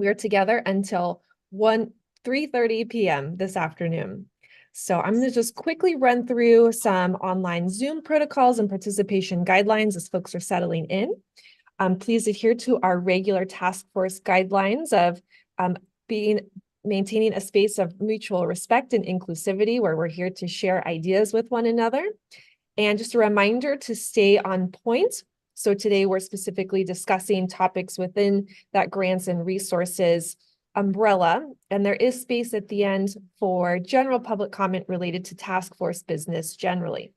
We are together until 3:30 p.m. this afternoon. So I'm going to just quickly run through some online Zoom protocols and participation guidelines as folks are settling in. Please adhere to our regular task force guidelines of maintaining a space of mutual respect and inclusivity where we're here to share ideas with one another. And just a reminder to stay on point. So today we're specifically discussing topics within that grants and resources umbrella, and there is space at the end for general public comment related to task force business generally.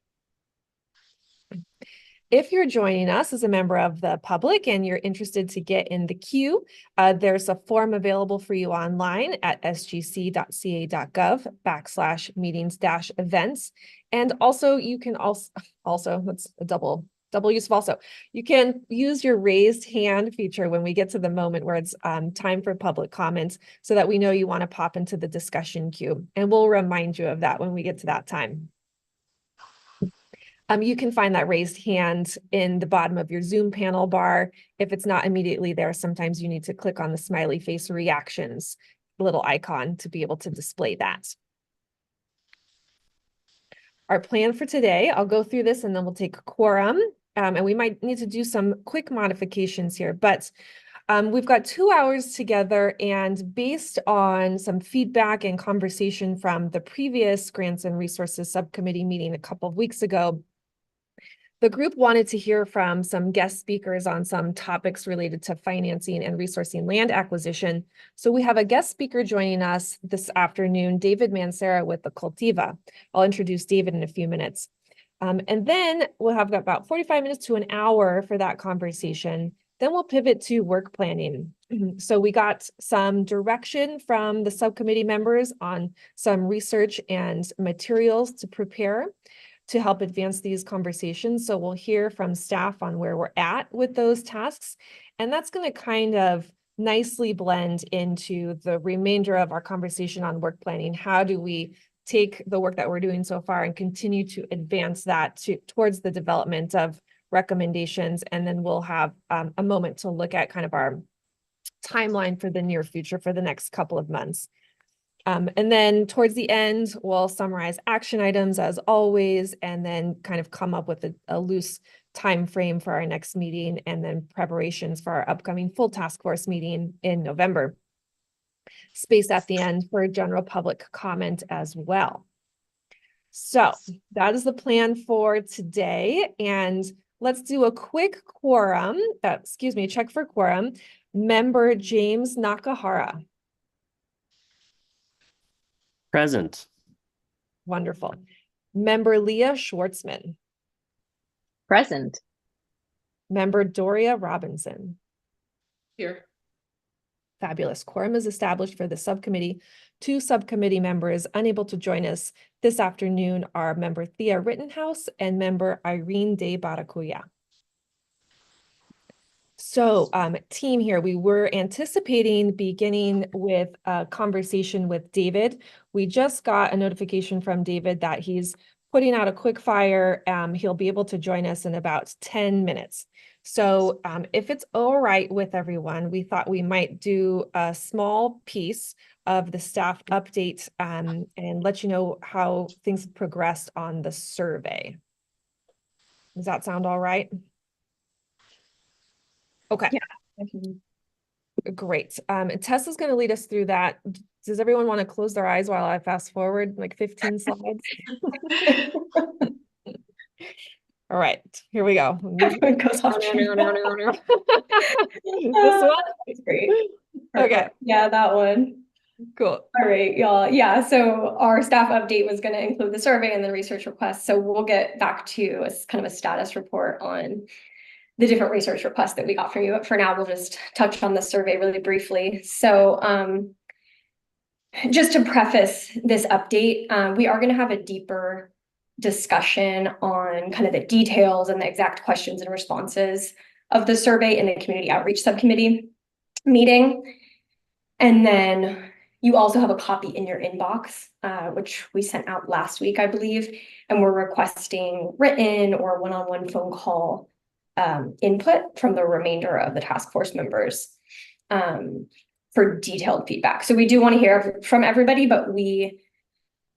If you're joining us as a member of the public and you're interested to get in the queue, there's a form available for you online at sgc.ca.gov/meetings-events. And also you can also that's a double use of also. You can use your raised hand feature when we get to the moment where it's time for public comments so that we know you want to pop into the discussion queue. And we'll remind you of that when we get to that time. You can find that raised hand in the bottom of your Zoom panel bar. If it's not immediately there, sometimes you need to click on the smiley face reactions little icon to be able to display that. Our plan for today, I'll go through this and then we'll take a quorum. And we might need to do some quick modifications here, but we've got 2 hours together, and based on some feedback and conversation from the previous Grants and Resources Subcommittee meeting a couple of weeks ago, the group wanted to hear from some guest speakers on some topics related to financing and resourcing land acquisition. So we have a guest speaker joining us this afternoon, David Mancera with the Cultiva. I'll introduce David in a few minutes. And then we'll have about 45 minutes to an hour for that conversation. Then we'll pivot to work planning. So we got some direction from the subcommittee members on some research and materials to prepare to help advance these conversations. So we'll hear from staff on where we're at with those tasks. And that's going to kind of nicely blend into the remainder of our conversation on work planning. How do we take the work that we're doing so far and continue to advance that towards the development of recommendations? And then we'll have a moment to look at kind of our timeline for the near future for the next couple of months. And then towards the end, we'll summarize action items as always, and then kind of come up with a loose time frame for our next meeting, and then preparations for our upcoming full task force meeting in November. Space at the end for general public comment as well. So that is the plan for today. And let's do a quick quorum, check for quorum. Member James Nakahara. Present. Wonderful. Member Leah Schwartzman. Present. Member Doria Robinson. Here. Fabulous. Quorum is established for the subcommittee. 2 subcommittee members unable to join us this afternoon are member Thea Rittenhouse and member Irene De Baracuya. So team here, we were anticipating beginning with a conversation with David. We just got a notification from David that he's putting out a quick fire. He'll be able to join us in about 10 minutes. So if it's all right with everyone, we thought we might do a small piece of the staff update and let you know how things have progressed on the survey. Does that sound all right? Okay. Yeah. Great. Tessa's going to lead us through that. Does everyone want to close their eyes while I fast forward like 15 slides? All right, here we go. Everyone goes off. This one? It's great. Okay. Yeah, that one. Cool. All right, y'all. Yeah, so our staff update was going to include the survey and the research requests. So we'll get back to a kind of a status report on the different research requests that we got from you. But for now, we'll just touch on the survey really briefly. So just to preface this update, we are going to have a deeper discussion on kind of the details and the exact questions and responses of the survey in the community outreach subcommittee meeting. And then you also have a copy in your inbox, which we sent out last week, I believe, and we're requesting written or one-on-one phone call input from the remainder of the task force members. for detailed feedback. So we do want to hear from everybody, but we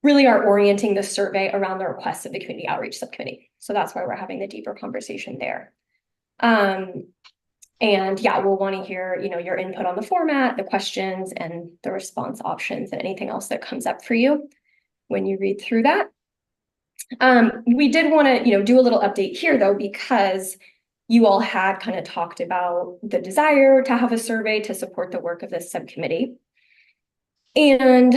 really are orienting the survey around the requests of the community outreach subcommittee. So that's why we're having the deeper conversation there. And yeah, we'll want to hear, your input on the format, the questions, and the response options, and anything else that comes up for you when you read through that. We did want to, do a little update here though, because you all had kind of talked about the desire to have a survey to support the work of this subcommittee. And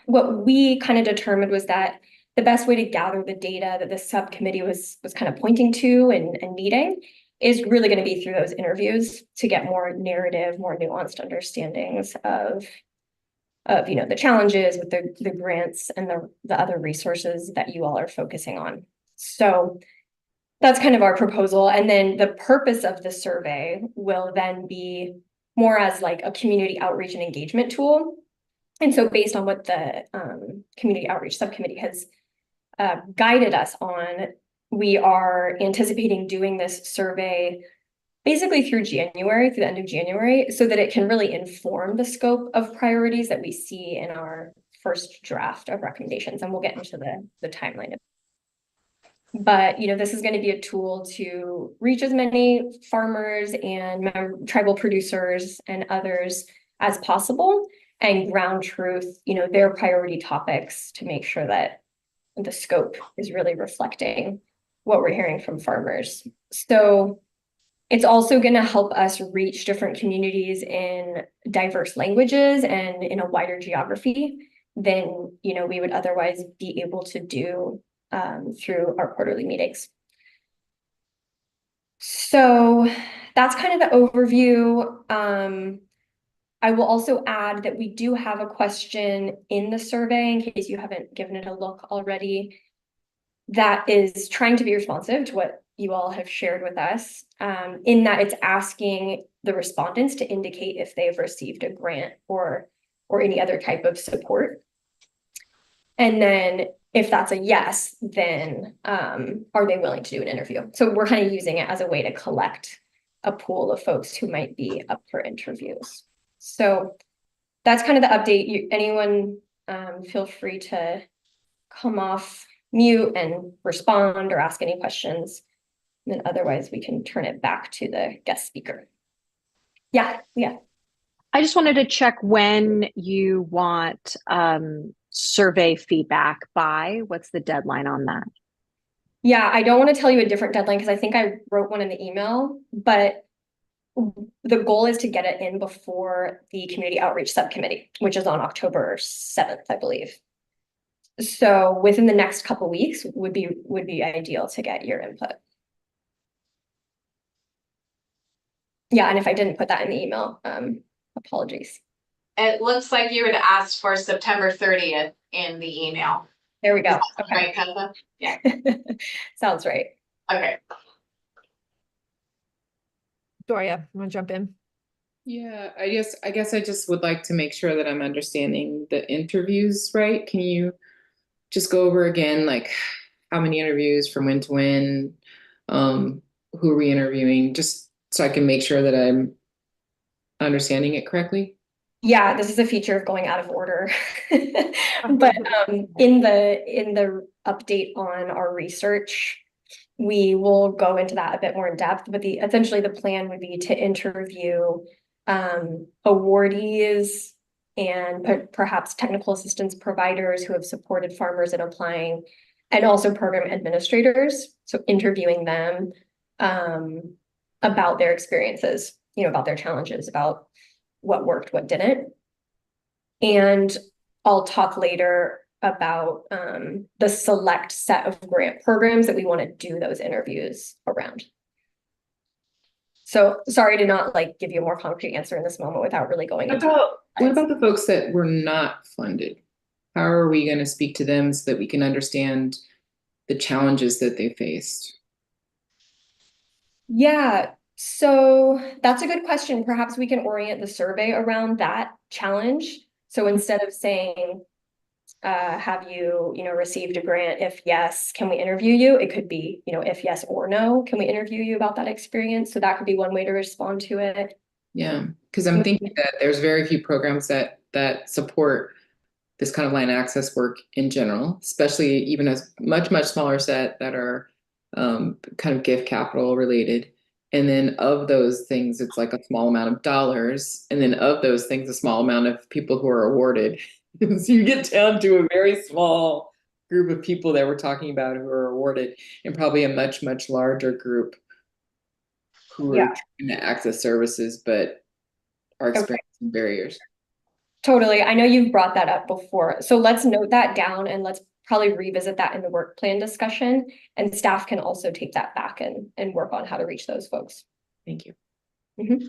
what we kind of determined was that the best way to gather the data that the subcommittee was kind of pointing to and meeting is really going to be through those interviews to get more narrative, more nuanced understandings of the challenges with the grants and the other resources that you all are focusing on. So that's kind of our proposal. And then the purpose of the survey will then be more as like a community outreach and engagement tool. And so based on what the community outreach subcommittee has guided us on, we are anticipating doing this survey basically through the end of January, so that it can really inform the scope of priorities that we see in our first draft of recommendations. And we'll get into the timeline. But, this is going to be a tool to reach as many farmers and tribal producers and others as possible, and ground truth, their priority topics, to make sure that the scope is really reflecting what we're hearing from farmers. So it's also going to help us reach different communities in diverse languages and in a wider geography than, we would otherwise be able to do through our quarterly meetings. So that's kind of the overview. I will also add that we do have a question in the survey, in case you haven't given it a look already, that is trying to be responsive to what you all have shared with us, in that it's asking the respondents to indicate if they've received a grant or any other type of support. And then if that's a yes, then are they willing to do an interview? So we're kind of using it as a way to collect a pool of folks who might be up for interviews. So that's kind of the update. Anyone feel free to come off mute and respond or ask any questions. And then otherwise we can turn it back to the guest speaker. Yeah. I just wanted to check when you want survey feedback by. What's the deadline on that? Yeah, I don't want to tell you a different deadline because I think I wrote one in the email, but the goal is to get it in before the community outreach subcommittee, which is on October 7th, I believe. So within the next couple of weeks would be ideal to get your input. Yeah, and if I didn't put that in the email, apologies. It looks like you had asked for September 30th in the email. There we go. Okay. Right, Keza? Yeah. Sounds right. Okay. Doria, you want to jump in? Yeah, I guess I just would like to make sure that I'm understanding the interviews right. Can you just go over again, like how many interviews, from when to when, who are we interviewing, just so I can make sure that I'm understanding it correctly? Yeah, this is a feature of going out of order. But in the update on our research, we will go into that a bit more in depth, but essentially the plan would be to interview awardees and perhaps technical assistance providers who have supported farmers in applying, and also program administrators. So interviewing them about their experiences, about their challenges, about what worked, what didn't. And I'll talk later about the select set of grant programs that we want to do those interviews around. So sorry to not give you a more concrete answer in this moment without really going into what about the folks that were not funded? How are we going to speak to them so that we can understand the challenges that they faced? Yeah, so that's a good question. Perhaps we can orient the survey around that challenge. So instead of saying, have you, received a grant? If yes, can we interview you? It could be, if yes or no, can we interview you about that experience? So that could be one way to respond to it. Yeah, because I'm thinking that there's very few programs that support this kind of land access work in general, especially even a much smaller set that are kind of gift capital related. And then of those things, it's like a small amount of dollars. And then of those things, a small amount of people who are awarded. So you get down to a very small group of people that we're talking about who are awarded, and probably a much larger group who are trying to access services but are experiencing barriers. Totally. I know you've brought that up before. So let's note that down and let's probably revisit that in the work plan discussion. And staff can also take that back and work on how to reach those folks. Thank you. Mhm.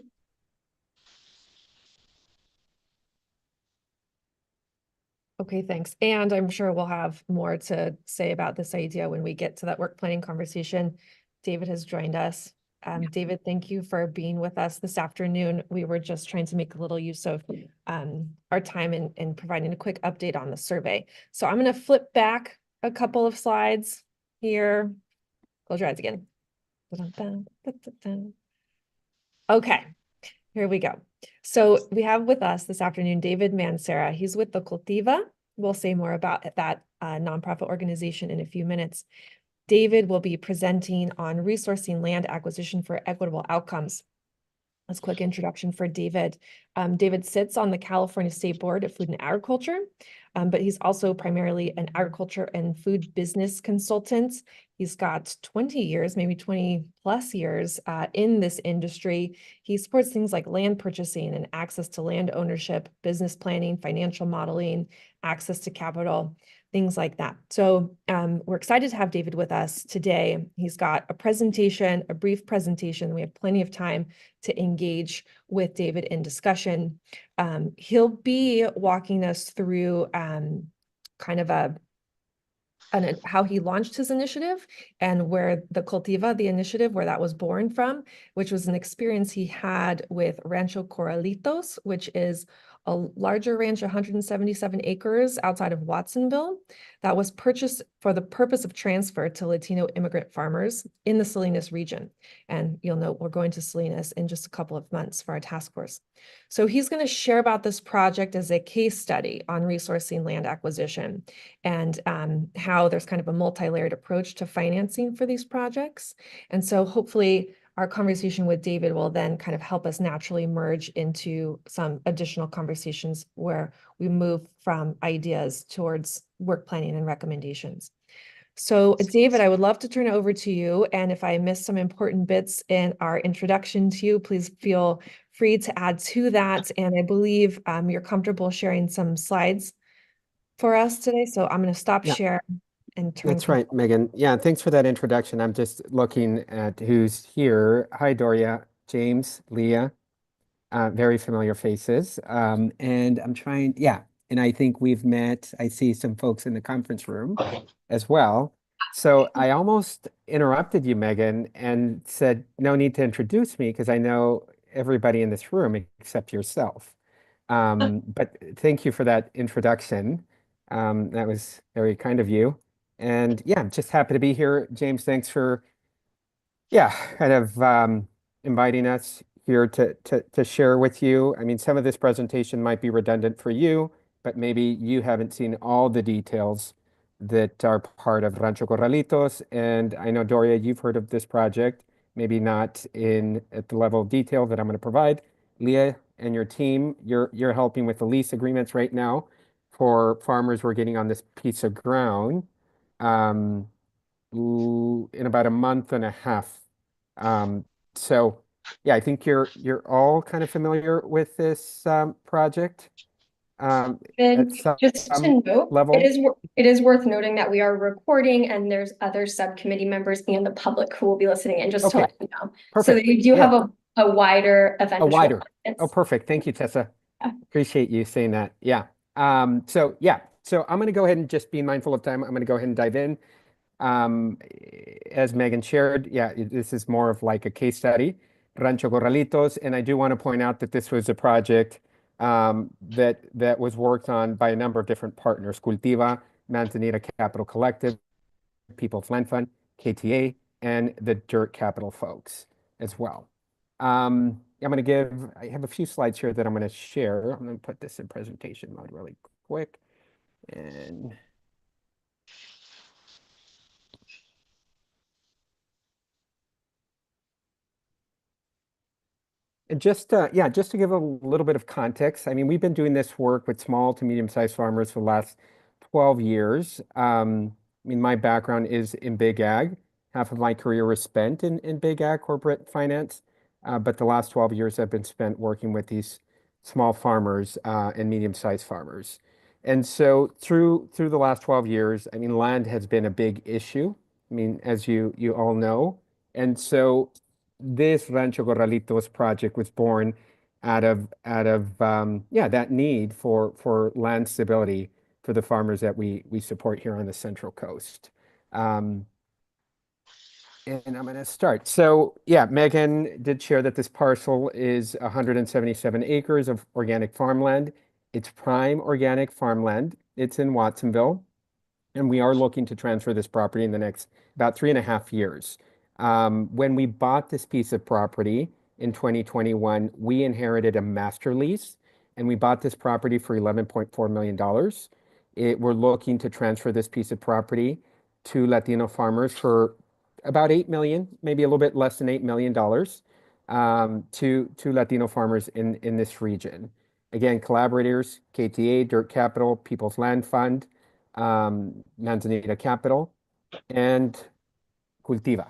Okay, thanks. And I'm sure we'll have more to say about this idea when we get to that work planning conversation. David has joined us. David, thank you for being with us this afternoon. We were just trying to make a little use of our time in providing a quick update on the survey. So I'm going to flip back a couple of slides here. Close your eyes again. Okay, here we go. So we have with us this afternoon, David Mancera. He's with the Cultiva. We'll say more about that nonprofit organization in a few minutes. David will be presenting on resourcing land acquisition for equitable outcomes. That's a quick introduction for David. David sits on the California State Board of Food and Agriculture, but he's also primarily an agriculture and food business consultant. He's got 20 years, maybe 20 plus years in this industry. He supports things like land purchasing and access to land ownership, business planning, financial modeling, access to capital, things like that. So we're excited to have David with us today. He's got a presentation, a brief presentation. We have plenty of time to engage with David in discussion. He'll be walking us through kind of how he launched his initiative and where the Cultiva, the initiative, where that was born from, which was an experience he had with Rancho Corralitos, which is a larger ranch, 177 acres outside of Watsonville, that was purchased for the purpose of transfer to Latino immigrant farmers in the Salinas region. And you'll note we're going to Salinas in just a couple of months for our task force. So he's going to share about this project as a case study on resourcing land acquisition and how there's kind of a multi-layered approach to financing for these projects. And so hopefully our conversation with David will then kind of help us naturally merge into some additional conversations where we move from ideas towards work planning and recommendations. So David, I would love to turn it over to you. And if I missed some important bits in our introduction to you, please feel free to add to that. And I believe you're comfortable sharing some slides for us today. So I'm going to stop share and turn. That's right, Megan. Yeah, thanks for that introduction. I'm just looking at who's here. Hi, Doria, James, Leah, very familiar faces. And I'm trying, and I think we've met. I see some folks in the conference room as well. So I almost interrupted you, Megan, and said, no need to introduce me because I know everybody in this room except yourself. But thank you for that introduction. That was very kind of you. And yeah, I'm just happy to be here. James, thanks for, kind of inviting us here to share with you. I mean, some of this presentation might be redundant for you, but maybe you haven't seen all the details that are part of Rancho Corralitos. And I know, Doria, you've heard of this project, maybe not at the level of detail that I'm going to provide. Leah and your team, you're helping with the lease agreements right now for farmers we're getting on this piece of ground in about a month and a half. So yeah, I think you're all kind of familiar with this project. And At just to note, level. it is worth noting that we are recording and there's other subcommittee members and the public who will be listening in, just to let you know. Perfect. So that you do have a wider event. Oh, perfect. Thank you, Tessa. Appreciate you saying that. Yeah. So I'm going to go ahead and just be mindful of time. I'm going to go ahead and dive in. As Megan shared, this is more of like a case study, Rancho Corralitos, and I do want to point out that this was a project that was worked on by a number of different partners: Cultiva, Manzanita Capital Collective, People's Land Fund, KTA, and the Dirt Capital folks as well. I have a few slides here that I'm going to share. I'm going to put this in presentation mode really quick. And just to give a little bit of context, I mean, we've been doing this work with small to medium-sized farmers for the last 12 years. I mean, my background is in big ag. Half of my career was spent in big ag corporate finance, but the last 12 years have been spent working with these small farmers and medium-sized farmers. And so through the last 12 years, I mean, land has been a big issue. I mean, as you all know. And so this Rancho Corralitos project was born out of that need for land stability for the farmers that we support here on the Central Coast. And I'm going to start. So yeah, Megan did share that this parcel is 177 acres of organic farmland. It's prime organic farmland. It's in Watsonville. And we are looking to transfer this property in the next about 3.5 years. When we bought this piece of property in 2021, we inherited a master lease, and we bought this property for $11.4 million. We're looking to transfer this piece of property to Latino farmers for about 8 million, maybe a little bit less than $8 million, to Latino farmers in this region. Again, collaborators, KTA, Dirt Capital, People's Land Fund, Manzanita Capital, and Cultiva.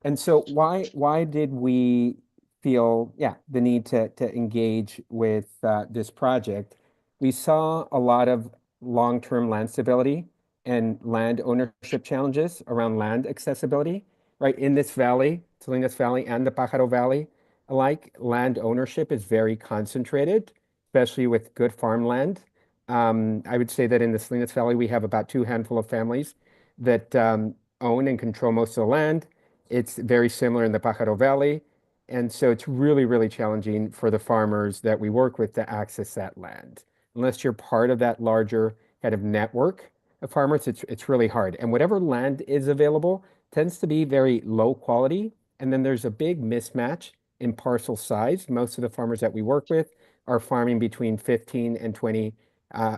And so why did we feel the need to engage with this project? We saw a lot of long-term land stability and land ownership challenges around land accessibility, right? In this valley, Salinas Valley and the Pájaro Valley alike, land ownership is very concentrated, especially with good farmland. I would say that in the Salinas Valley, we have about 2 handful of families that own and control most of the land. It's very similar in the Pájaro Valley. And so it's really, really challenging for the farmers that we work with to access that land. Unless you're part of that larger kind of network of farmers, it's really hard. And whatever land is available tends to be very low quality. And then there's a big mismatch in parcel size. Most of the farmers that we work with are farming between 15 and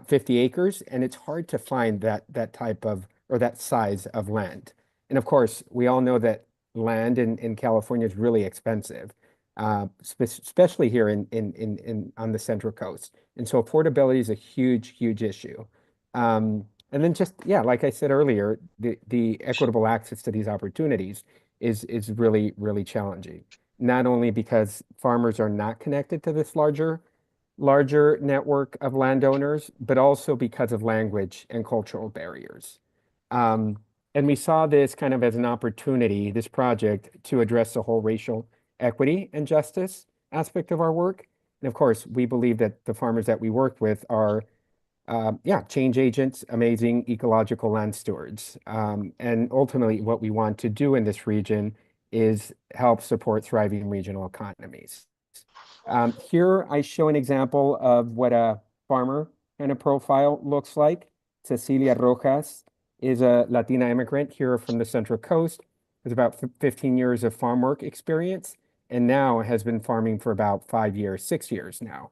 50 acres, and it's hard to find that type of or that size of land. And of course, we all know that land in California is really expensive, especially here on the Central Coast. And so affordability is a huge issue. And then just like I said earlier, the equitable access to these opportunities is really challenging. Not only because farmers are not connected to this larger network of landowners, but also because of language and cultural barriers. And we saw this kind of as an opportunity, this project, to address the whole racial equity and justice aspect of our work. And of course, we believe that the farmers that we work with are, change agents, amazing ecological land stewards. And ultimately, what we want to do in this region is help support thriving regional economies. Here I show an example of what a farmer kind of profile looks like. Cecilia Rojas is a Latina immigrant here from the Central Coast, has about 15 years of farm work experience, and now has been farming for about 6 years now.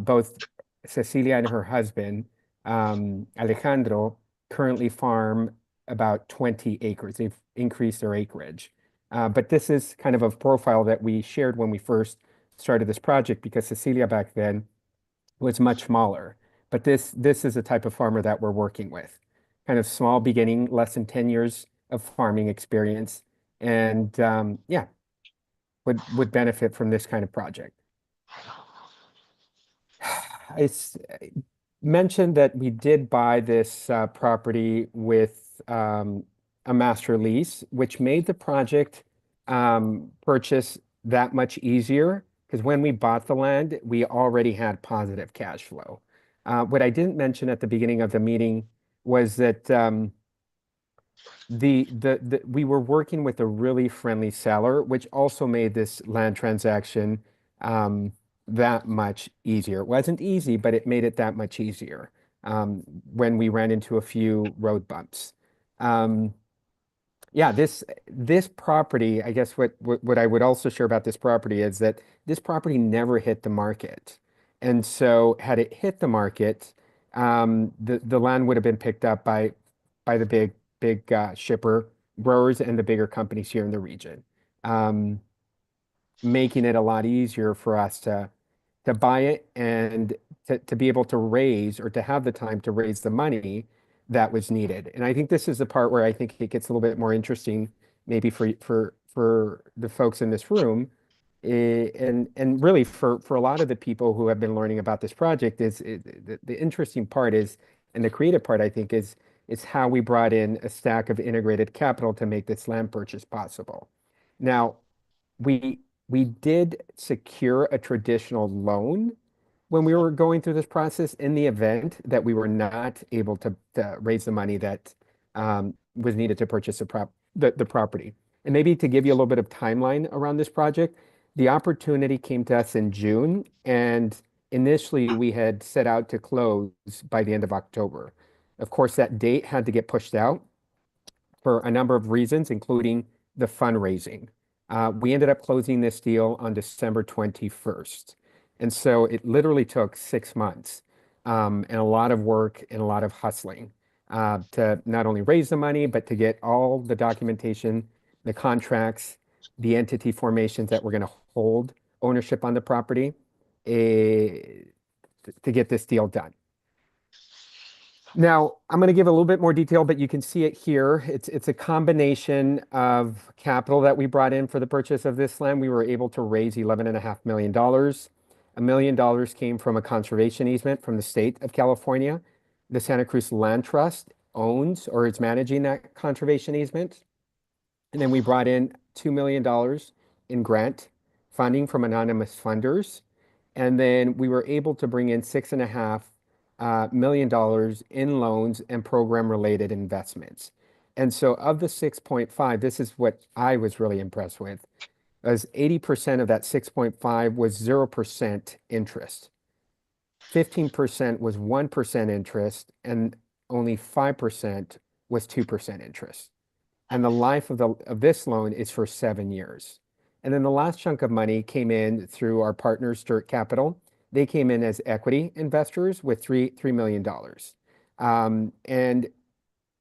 Both Cecilia and her husband, Alejandro, currently farm about 20 acres. They've increased their acreage. But this is kind of a profile that we shared when we first started this project, because Cecilia back then was much smaller. But this is the type of farmer that we're working with. Kind of small beginning, less than 10 years of farming experience, and would benefit from this kind of project. I mentioned that we did buy this property with a master lease, which made the project purchase that much easier, because when we bought the land, we already had positive cash flow. What I didn't mention at the beginning of the meeting was that we were working with a really friendly seller, which also made this land transaction that much easier. It wasn't easy, but it made it that much easier when we ran into a few road bumps. Yeah, this property, I guess what I would also share about this property is that this property never hit the market. And so had it hit the market, the land would have been picked up by the big shipper growers and the bigger companies here in the region. Um, Making it a lot easier for us to buy it and to be able to raise or to have the time to raise the money that was needed. And I think this is the part where I think it gets a little bit more interesting, maybe for the folks in this room. And really for a lot of the people who have been learning about this project the interesting part is, and the creative part, I think, is how we brought in a stack of integrated capital to make this land purchase possible. Now, we we did secure a traditional loan when we were going through this process in the event that we were not able to raise the money that was needed to purchase the property. And maybe to give you a little bit of timeline around this project, the opportunity came to us in June, and initially we had set out to close by the end of October. Of course, that date had to get pushed out for a number of reasons, including the fundraising. We ended up closing this deal on December 21st. And so it literally took 6 months and a lot of work and a lot of hustling to not only raise the money, but to get all the documentation, the contracts, the entity formations that were going to hold ownership on the property to get this deal done. Now, I'm going to give a little bit more detail, but you can see it here. It's a combination of capital that we brought in for the purchase of this land. We were able to raise $11.5 million. $1 million came from a conservation easement from the state of California. The Santa Cruz Land Trust owns or is managing that conservation easement. And then we brought in $2 million in grant funding from anonymous funders. And then we were able to bring in $6.5 million in loans and program-related investments. And so of the 6.5, this is what I was really impressed with, as 80% of that 6.5 was 0% interest. 15% was 1% interest, and only 5% was 2% interest. And the life of this loan is for 7 years. And then the last chunk of money came in through our partners, Dirt Capital. They came in as equity investors with $3 million. And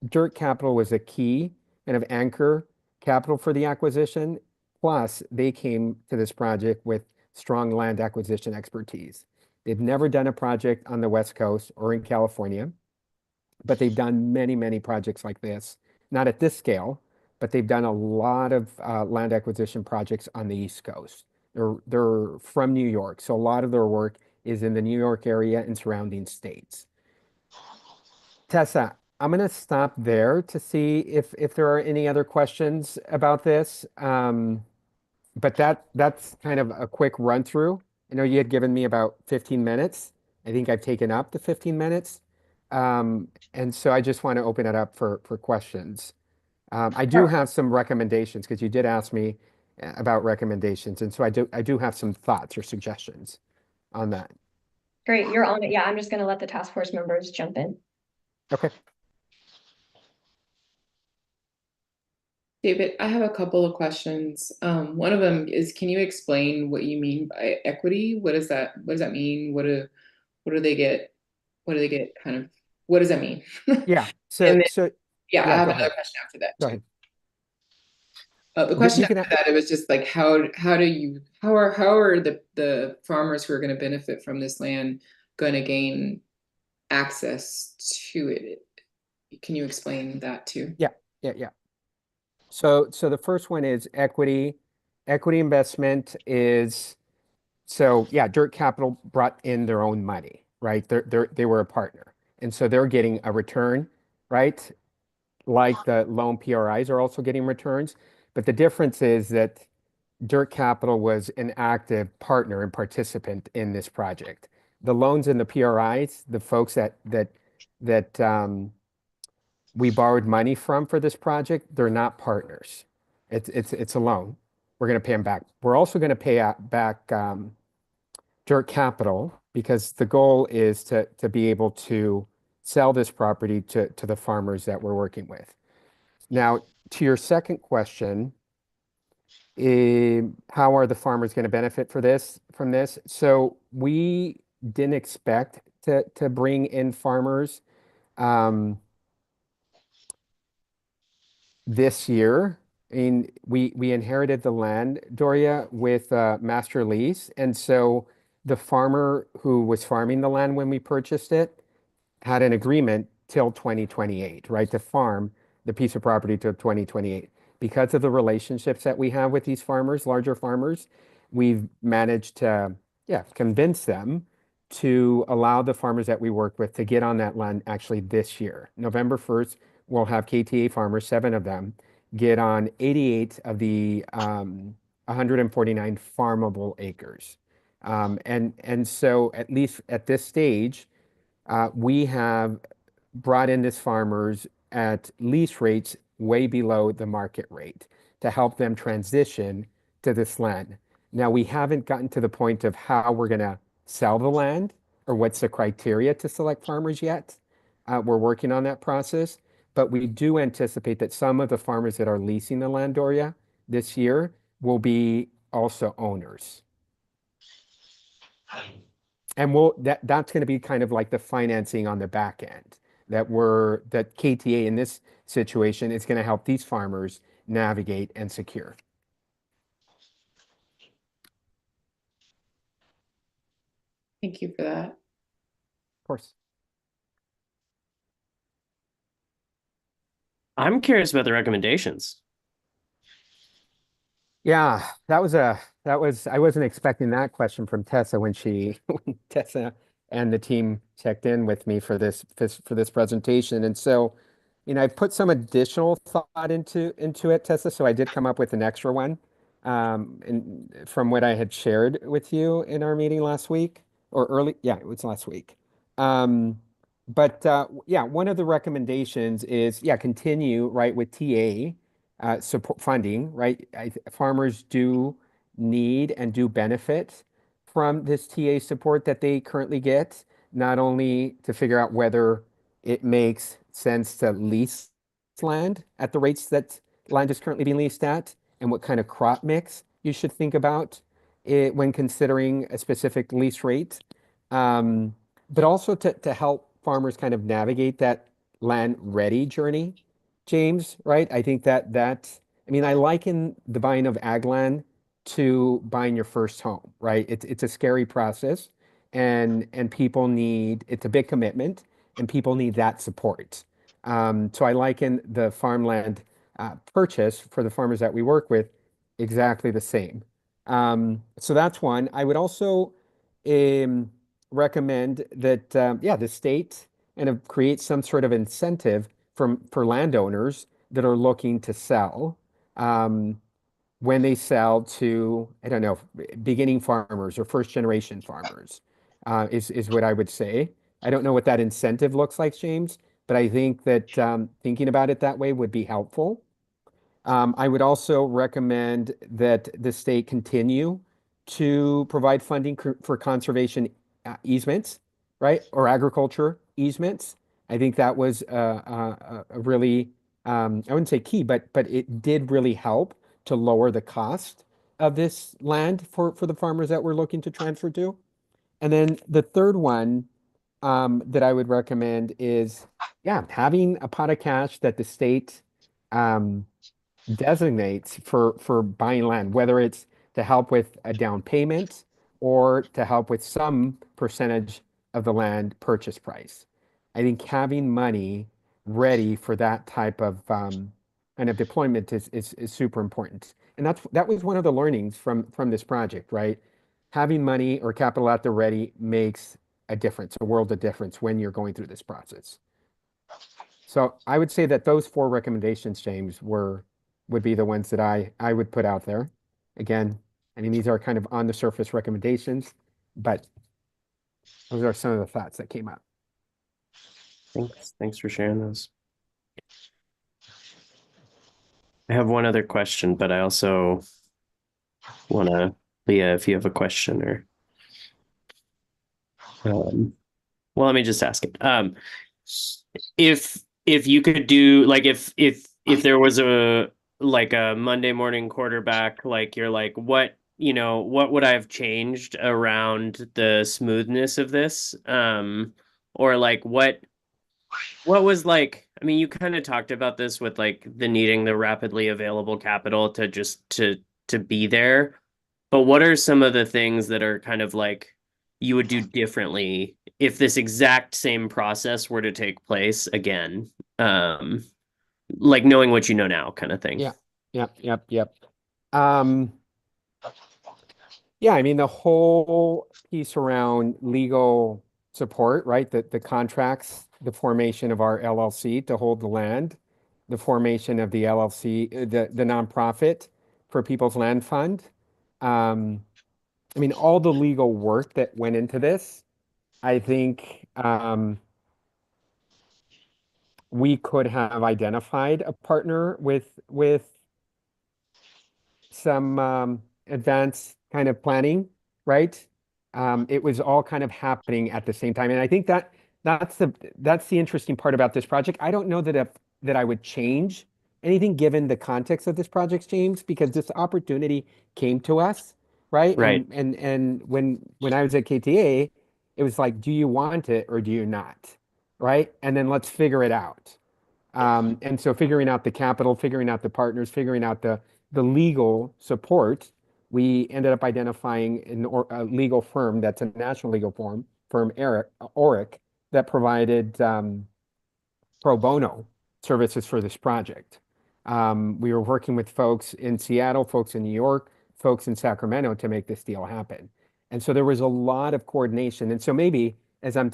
Dirt Capital was a key kind of anchor capital for the acquisition. Plus, they came to this project with strong land acquisition expertise. They've never done a project on the West Coast or in California, but they've done many, many projects like this, not at this scale, but they've done a lot of land acquisition projects on the East Coast. They're from New York, so a lot of their work is in the New York area and surrounding states. Tessa, I'm going to stop there to see if there are any other questions about this. But that's kind of a quick run through. I know you had given me about 15 minutes. I think I've taken up the 15 minutes. And so I just want to open it up for questions. I do have some recommendations because you did ask me about recommendations. And so I do have some thoughts or suggestions on that. Great, you're on it. Yeah, I'm just gonna let the task force members jump in. Okay. David, I have a couple of questions. One of them is, can you explain what you mean by equity? What does that mean? What do they get? What do they get kind of, what does that mean? Yeah. And So then, yeah, I have go another ahead. question after that Go too. ahead. The question You can after that, it was just like, how are the farmers who are going to benefit from this land going to gain access to it? Can you explain that too? Yeah. So the first one is equity. Equity investment is, so yeah, Dirt Capital brought in their own money, right? They were a partner. And so they're getting a return, right? Like the loan PRIs are also getting returns. But the difference is that Dirt Capital was an active partner and participant in this project. The loans and the PRIs, the folks that we borrowed money from for this project, they're not partners. It's a loan. We're going to pay them back. We're also going to pay back Dirt Capital because the goal is to be able to sell this property to the farmers that we're working with. Now, to your second question, how are the farmers going to benefit from this? So we didn't expect to bring in farmers this year. I mean, we inherited the land, Doria, with master lease, and so the farmer who was farming the land when we purchased it had an agreement till 2028, right? To farm the piece of property till 2028. Because of the relationships that we have with these farmers, larger farmers, we've managed to, yeah, convince them to allow the farmers that we work with to get on that land actually this year. November 1st, we'll have KTA farmers, 7 of them, get on 88 of the 149 farmable acres. And so at least at this stage, we have brought in these farmers at lease rates way below the market rate to help them transition to this land. Now, we haven't gotten to the point of how we're going to sell the land or what's the criteria to select farmers yet. We're working on that process, but we do anticipate that some of the farmers that are leasing the land, Doria, this year will be also owners. And that's going to be kind of like the financing on the back end that KTA in this situation is going to help these farmers navigate and secure. Thank you for that. Of course. I'm curious about the recommendations. Yeah, I wasn't expecting that question from Tessa when Tessa and the team checked in with me for this presentation. And so, I put some additional thought into it, Tessa. So I did come up with an extra one, from what I had shared with you in our meeting last week it was last week. Yeah, one of the recommendations is, continue right with TA support funding, right? Farmers do need and do benefit from this TA support that they currently get, not only to figure out whether it makes sense to lease land at the rates that land is currently being leased at, and what kind of crop mix you should think about it when considering a specific lease rate, but also to help farmers kind of navigate that land ready journey, James, right? I think I liken the buying of ag land to buying your first home, right? It's a scary process, and it's a big commitment, and people need that support. So I liken the farmland purchase for the farmers that we work with exactly the same. So that's one. I would also recommend that the state create some sort of incentive for landowners that are looking to sell. When they sell to, I don't know, beginning farmers or first generation farmers, is what I would say. I don't know what that incentive looks like, James, but I think that thinking about it that way would be helpful. I would also recommend that the state continue to provide funding for conservation easements, right? Or agriculture easements. I think that was a really, I wouldn't say key, but it did really help to lower the cost of this land for the farmers that we're looking to transfer to. And then the third one that I would recommend is, having a pot of cash that the state designates for buying land, whether it's to help with a down payment or to help with some percentage of the land purchase price. I think having money ready for that type of kind of deployment is super important. And that was one of the learnings from this project, right? Having money or capital at the ready makes a difference, a world of difference when you're going through this process. So I would say that those 4 recommendations, James, would be the ones that I would put out there. Again, I mean, these are kind of on the surface recommendations, but those are some of the thoughts that came up. Thanks for sharing those. I have one other question, but I also want to, Leah, if you have a question or, well, let me just ask it. If you could do, like, if if there was a like a Monday morning quarterback, like you're like, what, what would I have changed around the smoothness of this? Or like what was like, I mean, you kind of talked about this with like the needing the rapidly available capital to just to be there. But what are some of the things that are kind of like you would do differently if this exact same process were to take place again? Like knowing what you know now kind of thing. Yeah, yep. Um, yeah, I mean, the whole piece around legal support, right? The contracts, the formation of our LLC to hold the land, the formation of the LLC, the nonprofit for People's Land Fund. I mean, all the legal work that went into this, I think we could have identified a partner with some advanced kind of planning, right? It was all kind of happening at the same time, and I think that's the interesting part about this project. I don't know that I would change anything given the context of this project, James, because this opportunity came to us, right? Right. And when I was at KTA, it was like, do you want it or do you not, right? And then let's figure it out. And so figuring out the capital, figuring out the partners, figuring out the legal support, we ended up identifying a legal firm that's a national legal firm, Oric, that provided pro bono services for this project. We were working with folks in Seattle, folks in New York, folks in Sacramento to make this deal happen. And so there was a lot of coordination. And so maybe as I'm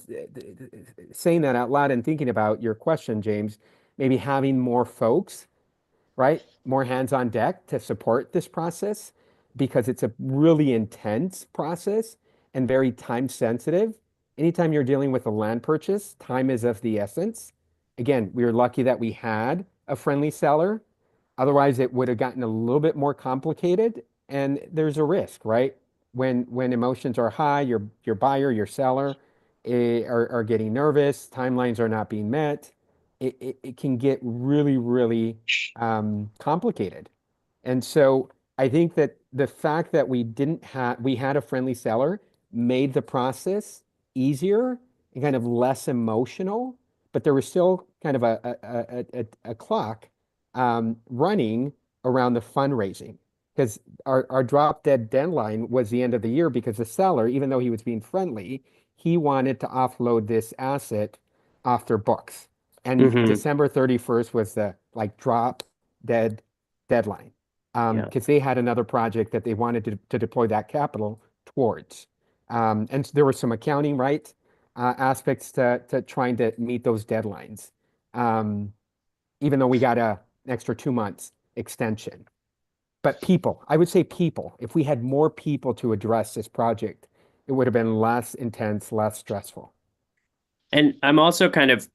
saying that out loud and thinking about your question, James, maybe having more folks, right? More hands on deck to support this process because it's a really intense process and very time sensitive. Anytime you're dealing with a land purchase, time is of the essence. Again, we were lucky that we had a friendly seller. Otherwise, it would have gotten a little bit more complicated. And there's a risk, right? When emotions are high, your buyer, your seller are getting nervous, timelines are not being met. It can get really, really complicated. And so I think that the fact that we had a friendly seller made the process easier and kind of less emotional, but there was still kind of a clock running around the fundraising because our drop dead deadline was the end of the year because the seller, even though he was being friendly, he wanted to offload this asset off their books. And Mm-hmm. December 31st was the like drop dead deadline Yeah. because they had another project that they wanted to deploy that capital towards. And so there were some accounting, right, aspects to trying to meet those deadlines, even though we got an extra 2 months extension. But people, I would say people, if we had more people to address this project, it would have been less intense, less stressful. And I'm also kind of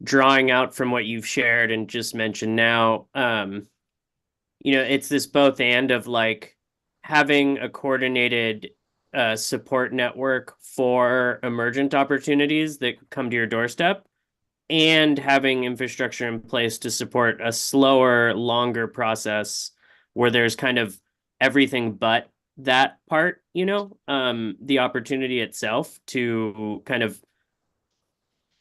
drawing out from what you've shared and just mentioned now, it's this both and of like having a coordinated support network for emergent opportunities that come to your doorstep and having infrastructure in place to support a slower, longer process where there's kind of everything but that part, the opportunity itself to kind of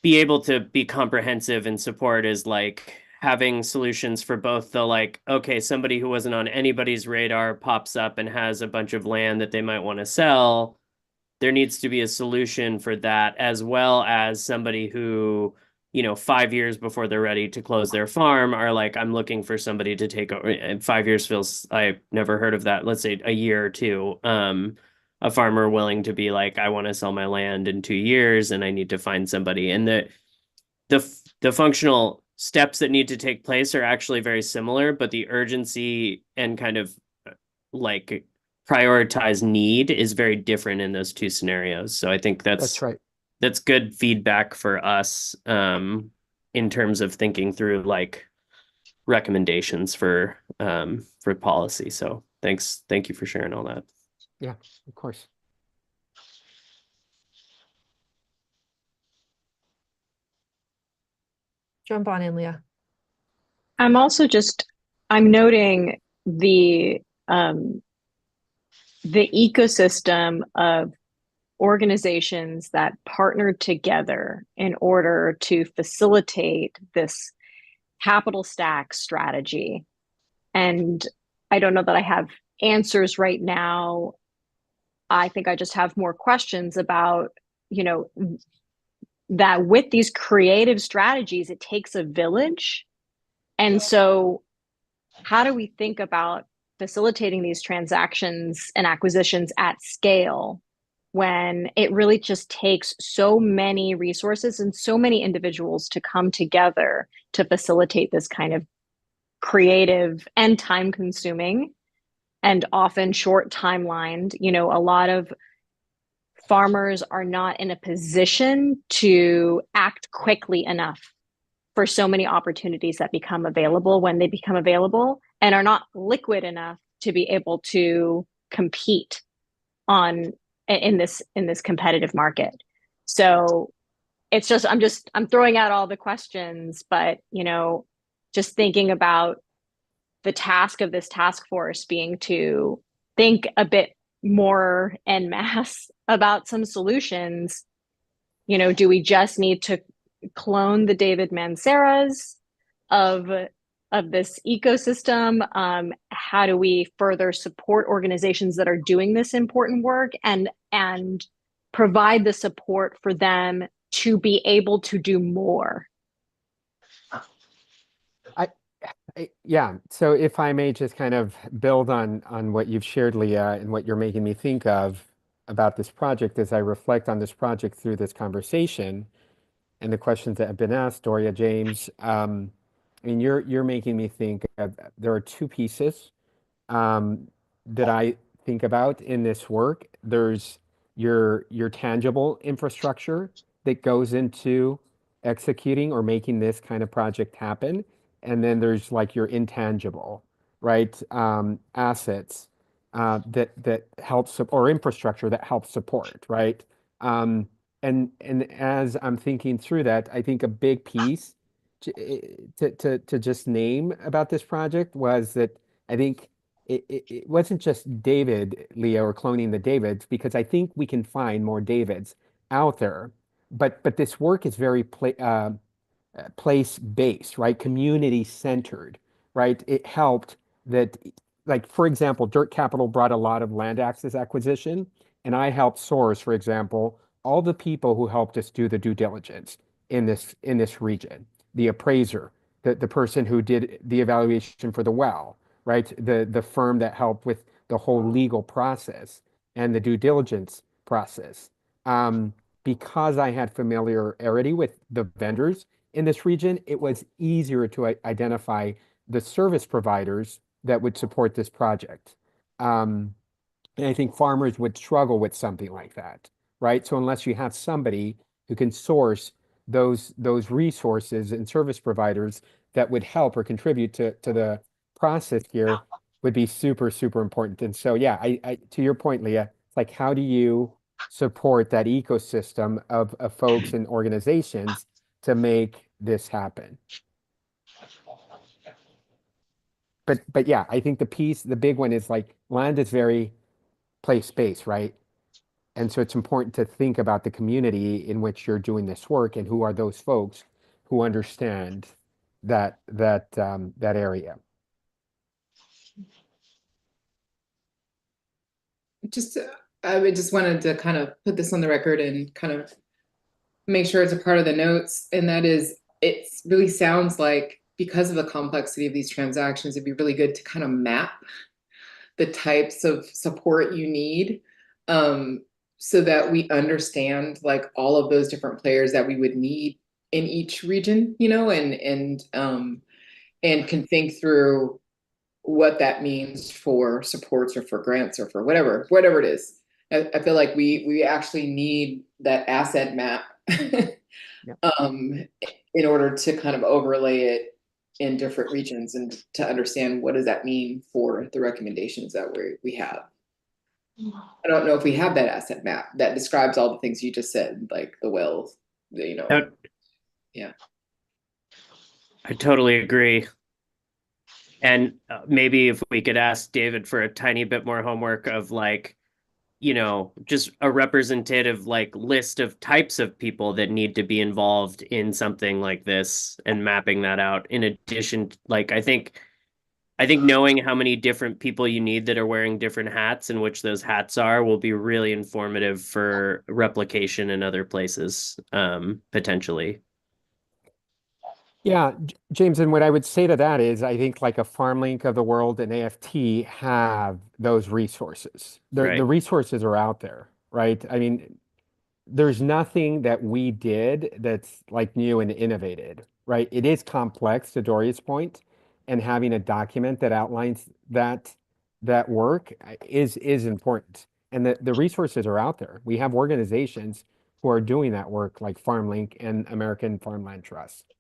be able to be comprehensive and support is like having solutions for both the like, okay, somebody who wasn't on anybody's radar pops up and has a bunch of land that they might want to sell. There needs to be a solution for that, as well as somebody who, 5 years before they're ready to close their farm are like, I'm looking for somebody to take over. And 5 years feels, I've never heard of that. Let's say a year or two. A farmer willing to be like, I want to sell my land in 2 years and I need to find somebody. And the functional steps that need to take place are actually very similar, but the urgency and kind of like prioritize need is very different in those two scenarios. So I think That's right. that's good feedback for us in terms of thinking through like recommendations for policy. So thank you for sharing all that. Yeah, of course. Jump on in, Leah. I'm also just, I'm noting um, the ecosystem of organizations that partnered together in order to facilitate this capital stack strategy. And I don't know that I have answers right now. I think I just have more questions about, you know, that with these creative strategies, it takes a village. And so, how do we think about facilitating these transactions and acquisitions at scale when it really just takes so many resources and so many individuals to come together to facilitate this kind of creative and time consuming and often short timelined? You know, a lot of farmers are not in a position to act quickly enough for so many opportunities that become available when they become available, and are not liquid enough to be able to compete on in this competitive market. So it's just I'm throwing out all the questions, but you know, just thinking about the task of this task force being to think a bit more en masse about some solutions. You know, do we just need to clone the David Manceras of this ecosystem? How do we further support organizations that are doing this important work and provide the support for them to be able to do more? Yeah, so if I may just kind of build on what you've shared, Leah, and what you're making me think of about this project as I reflect on this project through this conversation and the questions that have been asked, Doria, James. I mean, you're making me think of, there are two pieces that I think about in this work. There's your tangible infrastructure that goes into executing or making this kind of project happen. And then there's like your intangible, right? Assets that helps, or infrastructure that helps support, right? And as I'm thinking through that, I think a big piece to just name about this project was that I think it wasn't just David, Leah, or cloning the Davids, because I think we can find more Davids out there. But this work is very place-based, right? Community-centered, right? It helped that, like, for example, Dirt Capital brought a lot of land access acquisition, and I helped source, for example, all the people who helped us do the due diligence in this region, the appraiser, the person who did the evaluation for the well, right? The firm that helped with the whole legal process and the due diligence process. Because I had familiarity with the vendors in this region, it was easier to identify the service providers that would support this project. And I think farmers would struggle with something like that, right? So unless you have somebody who can source those resources and service providers that would help or contribute to the process here, would be super, super important. And so, yeah, I to your point, Leah, it's like, how do you support that ecosystem of folks and organizations to make this happen? But yeah, I think the big one is like, land is very place-based, right? And so it's important to think about the community in which you're doing this work and who are those folks who understand that area. I just wanted to kind of put this on the record and kind of make sure it's a part of the notes. And that is, it really sounds like, because of the complexity of these transactions, it'd be really good to kind of map the types of support you need, so that we understand like all of those different players that we would need in each region, you know, and can think through what that means for supports or for grants or for whatever it is. I feel like we actually need that asset map in order to kind of overlay it in different regions and to understand what does that mean for the recommendations that we have. I don't know if we have that asset map that describes all the things you just said, like the wells, you know. Yeah. I totally agree. And maybe if we could ask David for a tiny bit more homework of like, just a representative like list of types of people that need to be involved in something like this and mapping that out in addition, like I think knowing how many different people you need that are wearing different hats and which those hats are will be really informative for replication in other places, potentially. Yeah, James, and what I would say to that is I think like a FarmLink of the world and AFT have those resources. The Right. resources are out there, right? I mean, there's nothing that we did that's like new and innovated, right? It is complex to Doria's point, and having a document that outlines that work is important. And the resources are out there. We have organizations who are doing that work like FarmLink and American Farmland Trust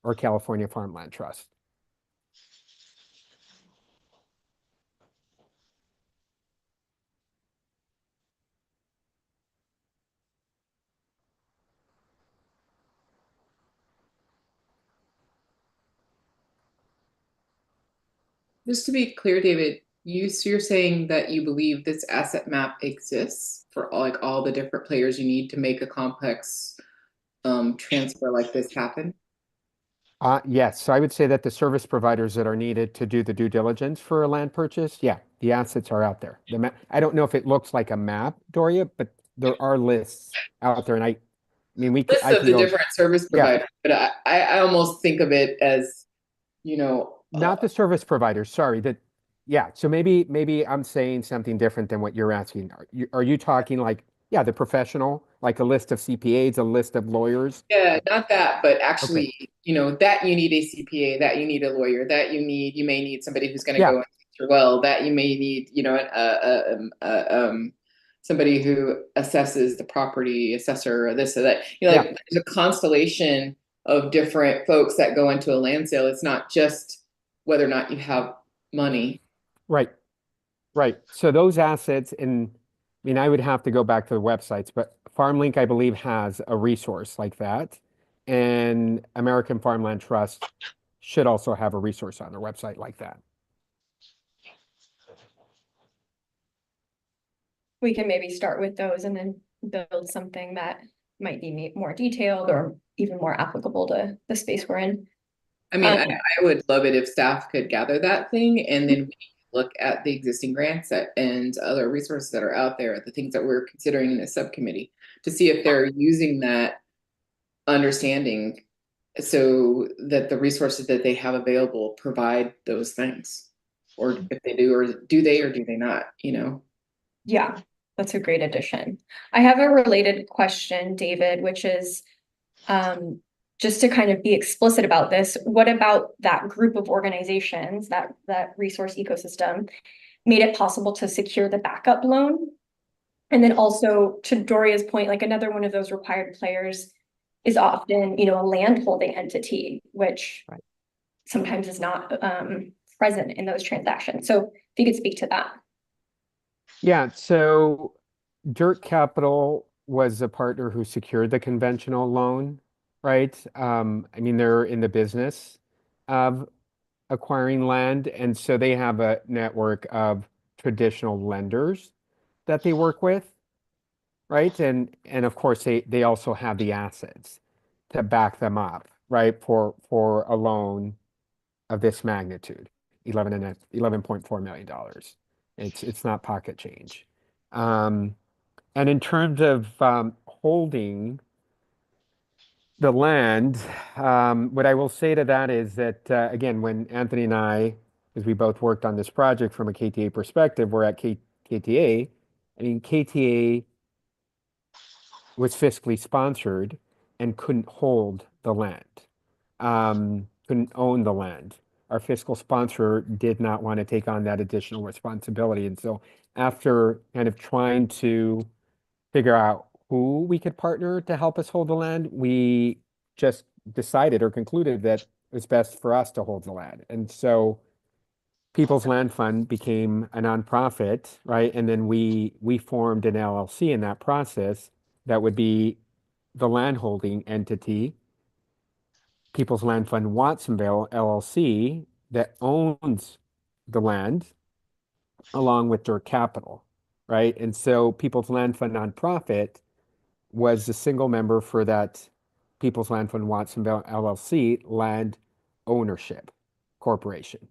or California Farmland Trust. Just to be clear, David, you're saying that you believe this asset map exists for all the different players you need to make a complex transfer like this happen? Yes, so I would say that the service providers that are needed to do the due diligence for a land purchase, yeah, the assets are out there. The map, I don't know if it looks like a map, Doria, but there are lists out there, and I mean, List I of can the go, different service yeah, providers, but I almost think of it as, you know, not the service providers, sorry, yeah, so maybe I'm saying something different than what you're asking. Are you talking like, yeah, the professional, like a list of CPAs, a list of lawyers? yeah, not that, but Okay, actually, that you need a CPA, that you need a lawyer, that you may need somebody who's going to yeah, go into your well, that you may need, somebody who assesses the property, assessor, or this or that. yeah, Like there's a constellation of different folks that go into a land sale. It's not just whether or not you have money. right. Right. So those assets, and I mean, I would have to go back to the websites, but FarmLink, I believe, has a resource like that. And American Farmland Trust should also have a resource on their website like that. We can maybe start with those and then build something that might be more detailed or even more applicable to the space we're in. I mean, Um, I would love it if staff could gather that thing and then we look at the existing grants and other resources that are out there, the things that we're considering in this subcommittee, to see if they're using that understanding so that the resources that they have available provide those things. Or if they do, or do they not, Yeah, that's a great addition. I have a related question, David, which is just to kind of be explicit about this, what about that group of organizations, that resource ecosystem, made it possible to secure the backup loan? And then also to Doria's point, like another one of those required players is often, a land holding entity, which Right. sometimes is not present in those transactions. So if you could speak to that. Yeah. So Dirt Capital was a partner who secured the conventional loan, right? I mean, they're in the business of acquiring land, and so they have a network of traditional lenders that they work with. Right? And of course they also have the assets to back them up, right? For a loan of this magnitude, 11.4 million dollars. It's not pocket change. And in terms of holding the land, what I will say to that is that again, when Anthony and I, because we both worked on this project from a KTA perspective, we're at KTA. I mean, KTA was fiscally sponsored and couldn't hold the land, couldn't own the land. Our fiscal sponsor did not want to take on that additional responsibility. And so after kind of trying to figure out who we could partner to help us hold the land, we just decided or concluded that it was best for us to hold the land. And so People's Land Fund became a nonprofit, right? And then we formed an LLC in that process that would be the landholding entity. People's Land Fund Watsonville LLC that owns the land along with their capital, right? And so People's Land Fund nonprofit was the single member for that People's Land Fund Watsonville LLC land ownership corporation.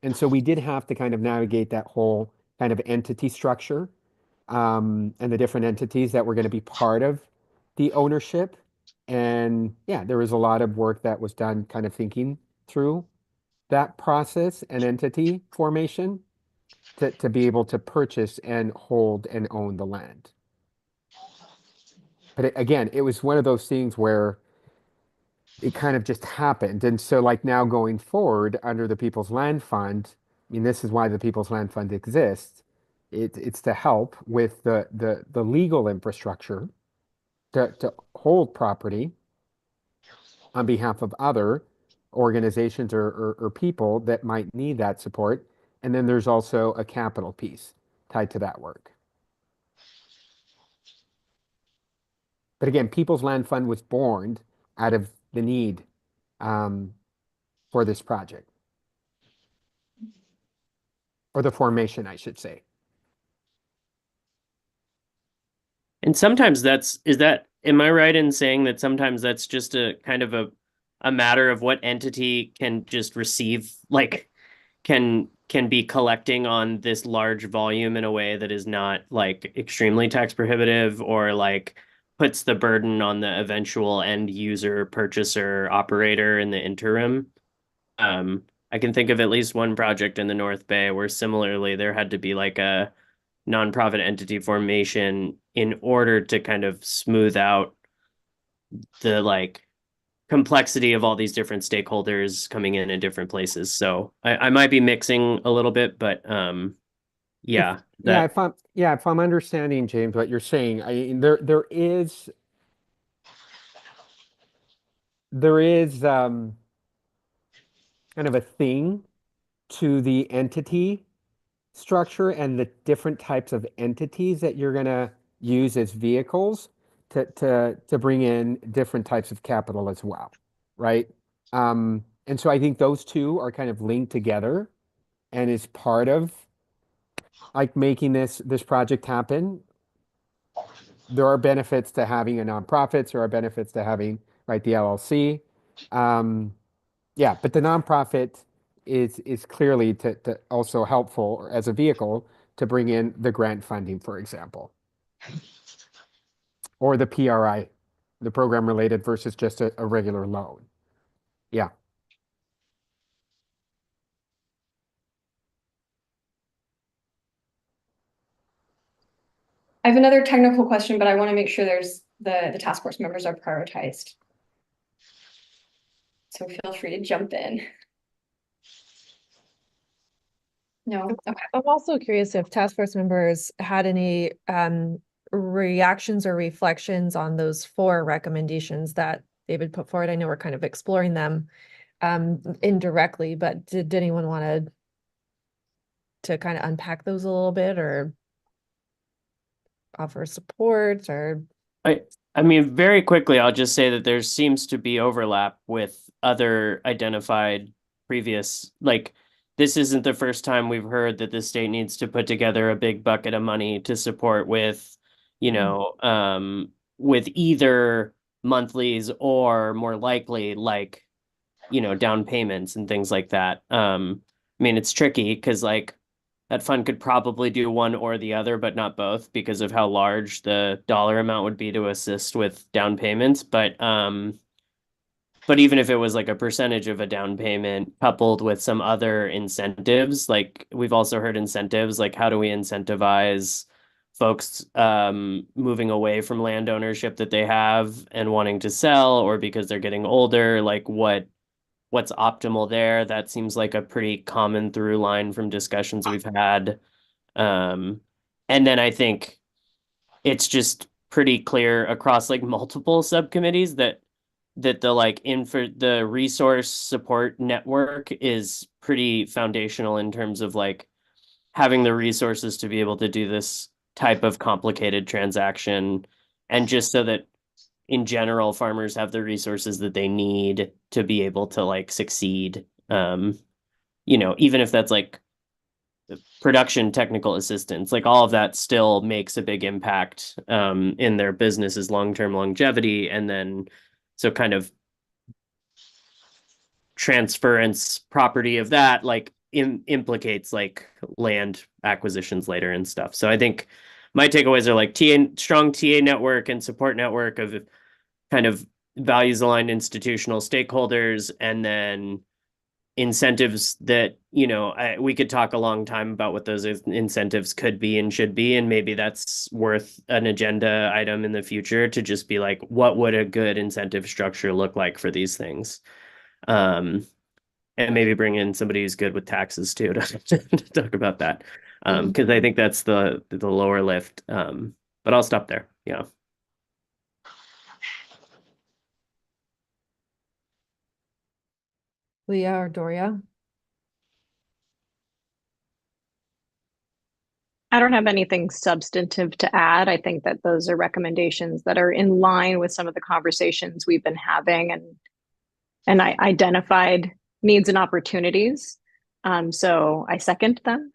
And so we did have to kind of navigate that whole kind of entity structure, and the different entities that were going to be part of the ownership. And yeah, there was a lot of work that was done kind of thinking through that process and entity formation to be able to purchase and hold and own the land. But again, it was one of those things where it kind of just happened. And so like now going forward under the People's Land Fund, I mean, this is why the People's Land Fund exists. It's to help with the legal infrastructure to hold property on behalf of other organizations or people that might need that support. And then there's also a capital piece tied to that work. But again, People's Land Fund was born out of the need for this project. Or the formation, I should say. And sometimes am I right in saying that sometimes that's just a kind of a matter of what entity can just receive, like can be collecting on this large volume in a way that is not like extremely tax prohibitive or like puts the burden on the eventual end user, purchaser, operator in the interim. I can think of at least one project in the North Bay where similarly there had to be like a nonprofit entity formation in order to kind of smooth out the like complexity of all these different stakeholders coming in different places. So I might be mixing a little bit, but yeah. If I'm understanding, James, what you're saying, there is kind of a thing to the entity structure and the different types of entities that you're going to use as vehicles to bring in different types of capital as well, right? And so I think those two are kind of linked together and is part of like making this project happen. There are benefits to having a nonprofit. There are benefits to having, right, the LLC. Yeah, but the nonprofit is clearly to also helpful as a vehicle to bring in the grant funding, for example, or the PRI, the program related versus just a regular loan. Yeah. I have another technical question, but I want to make sure the task force members are prioritized. So feel free to jump in. No, okay. I'm also curious if task force members had any reactions or reflections on those 4 recommendations that David put forward. I know we're kind of exploring them indirectly, but did anyone want to kind of unpack those a little bit or offer support or? I mean, very quickly, I'll just say that there seems to be overlap with other identified previous, like, this isn't the first time we've heard that the state needs to put together a big bucket of money to support with, you know, with either monthlies or more likely, like, you know, down payments and things like that. I mean, it's tricky because like that fund could probably do one or the other, but not both because of how large the dollar amount would be to assist with down payments. But even if it was like a percentage of a down payment coupled with some other incentives, like we've also heard incentives, like how do we incentivize folks moving away from land ownership that they have and wanting to sell, or because they're getting older, like what's optimal there? That seems like a pretty common through line from discussions we've had. And then I think it's just pretty clear across like multiple subcommittees that the resource support network is pretty foundational in terms of like having the resources to be able to do this type of complicated transaction, and just so that in general farmers have the resources that they need to be able to like succeed. even if that's like production technical assistance, like all of that still makes a big impact in their business's long-term longevity. And then so kind of transference property of that like implicates like land acquisitions later and stuff. So I think my takeaways are like strong TA network and support network of kind of values aligned institutional stakeholders, and then incentives that we could talk a long time about what those incentives could be and should be, and maybe that's worth an agenda item in the future to just be like, what would a good incentive structure look like for these things, and maybe bring in somebody who's good with taxes too to talk about that, because I think that's the lower lift, but I'll stop there. Yeah. Leah or Doria? I don't have anything substantive to add. I think that those are recommendations that are in line with some of the conversations we've been having, and I identified needs and opportunities. So I second them.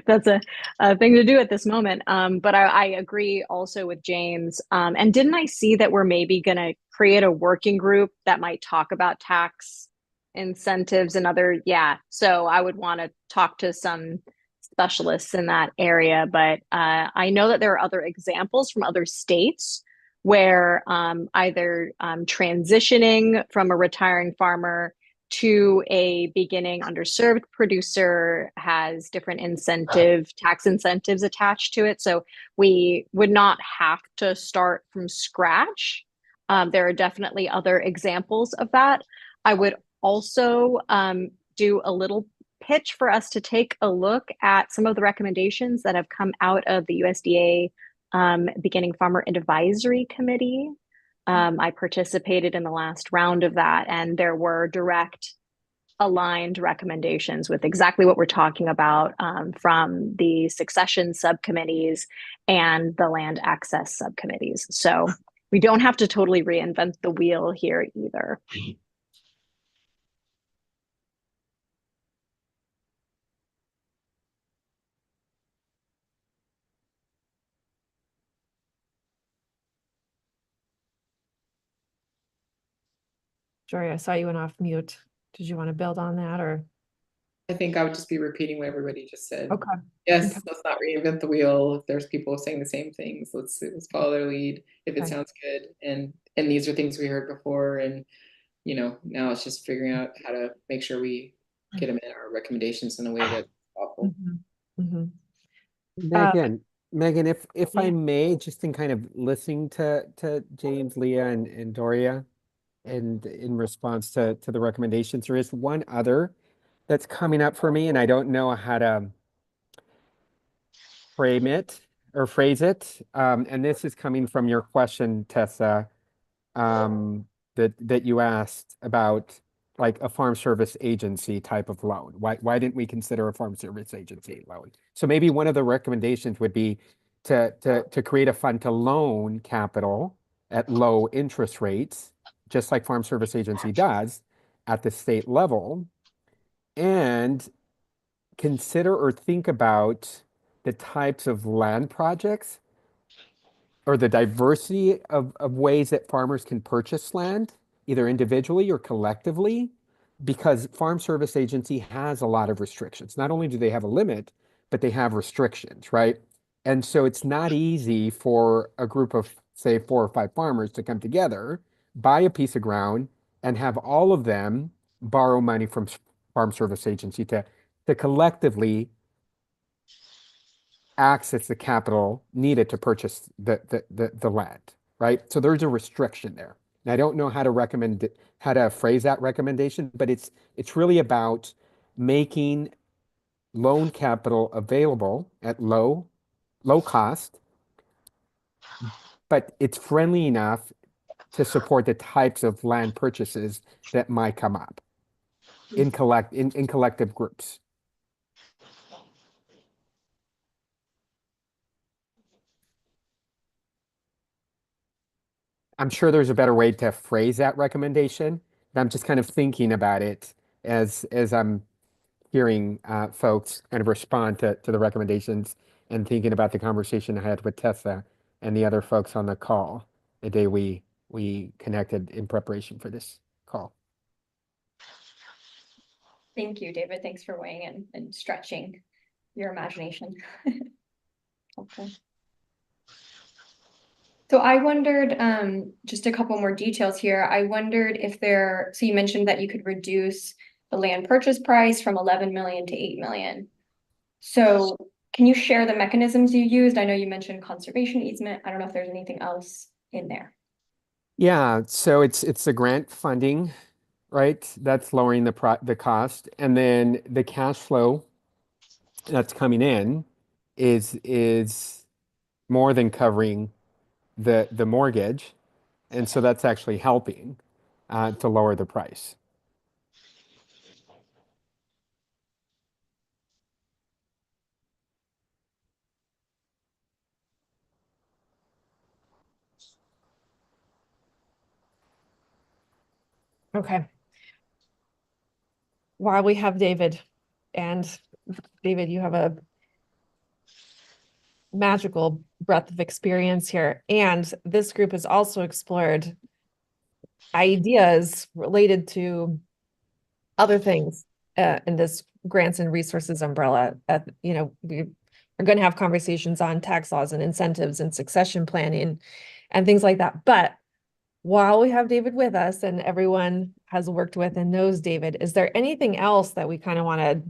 That's a thing to do at this moment. But I agree also with James. And didn't I see that we're maybe going to create a working group that might talk about tax incentives and other, yeah. So I would want to talk to some specialists in that area. But I know that there are other examples from other states where either transitioning from a retiring farmer to a beginning underserved producer has different tax incentives attached to it. So we would not have to start from scratch. There are definitely other examples of that. I would also do a little pitch for us to take a look at some of the recommendations that have come out of the USDA Beginning Farmer Advisory Committee. I participated in the last round of that, and there were direct aligned recommendations with exactly what we're talking about from the succession subcommittees and the land access subcommittees. So we don't have to totally reinvent the wheel here either. Doria, I saw you went off mute. Did you want to build on that, or? I think I would just be repeating what everybody just said. Okay. Yes, Okay. let's not reinvent the wheel. If there's people saying the same things, let's follow their lead if it Okay. sounds good. And these are things we heard before, and now it's just figuring out how to make sure we get them in our recommendations in a way that's thoughtful. Megan, if I Yeah. may, just in kind of listening to James, Leah, and Doria, and in response to the recommendations, there is one other that's coming up for me, and I don't know how to frame it or phrase it. And this is coming from your question, Tessa, that you asked about like a farm service agency type of loan. Why didn't we consider a farm service agency loan? So maybe one of the recommendations would be to create a fund to loan capital at low interest rates, just like farm service agency does at the state level, and consider or think about the types of land projects or the diversity of ways that farmers can purchase land, either individually or collectively, because Farm Service Agency has a lot of restrictions. Not only do they have a limit, but they have restrictions, right? And so it's not easy for a group of, say, 4 or 5 farmers to come together, buy a piece of ground, and have all of them borrow money from Farm Service Agency to collectively access the capital needed to purchase the land, right? So there's a restriction there. And I don't know how to phrase that recommendation, but it's really about making loan capital available at low cost, but it's friendly enough to support the types of land purchases that might come up in collective groups. I'm sure there's a better way to phrase that recommendation, but I'm just kind of thinking about it as I'm hearing folks kind of respond to the recommendations and thinking about the conversation I had with Tessa and the other folks on the call the day we connected in preparation for this call. Thank you, David. Thanks for weighing in and stretching your imagination. Helpful. So I wondered, just a couple more details here. I wondered if so you mentioned that you could reduce the land purchase price from 11 million to 8 million. So can you share the mechanisms you used? I know you mentioned conservation easement. I don't know if there's anything else in there. Yeah, so it's the grant funding, right? That's lowering the cost, and then the cash flow that's coming in is more than covering the mortgage, and so that's actually helping to lower the price. Okay. While we have David, and David, you have a magical breadth of experience here. And this group has also explored ideas related to other things in this grants and resources umbrella. We are going to have conversations on tax laws and incentives and succession planning and things like that. But while we have David with us and everyone has worked with and knows David, is there anything else that we kind of want to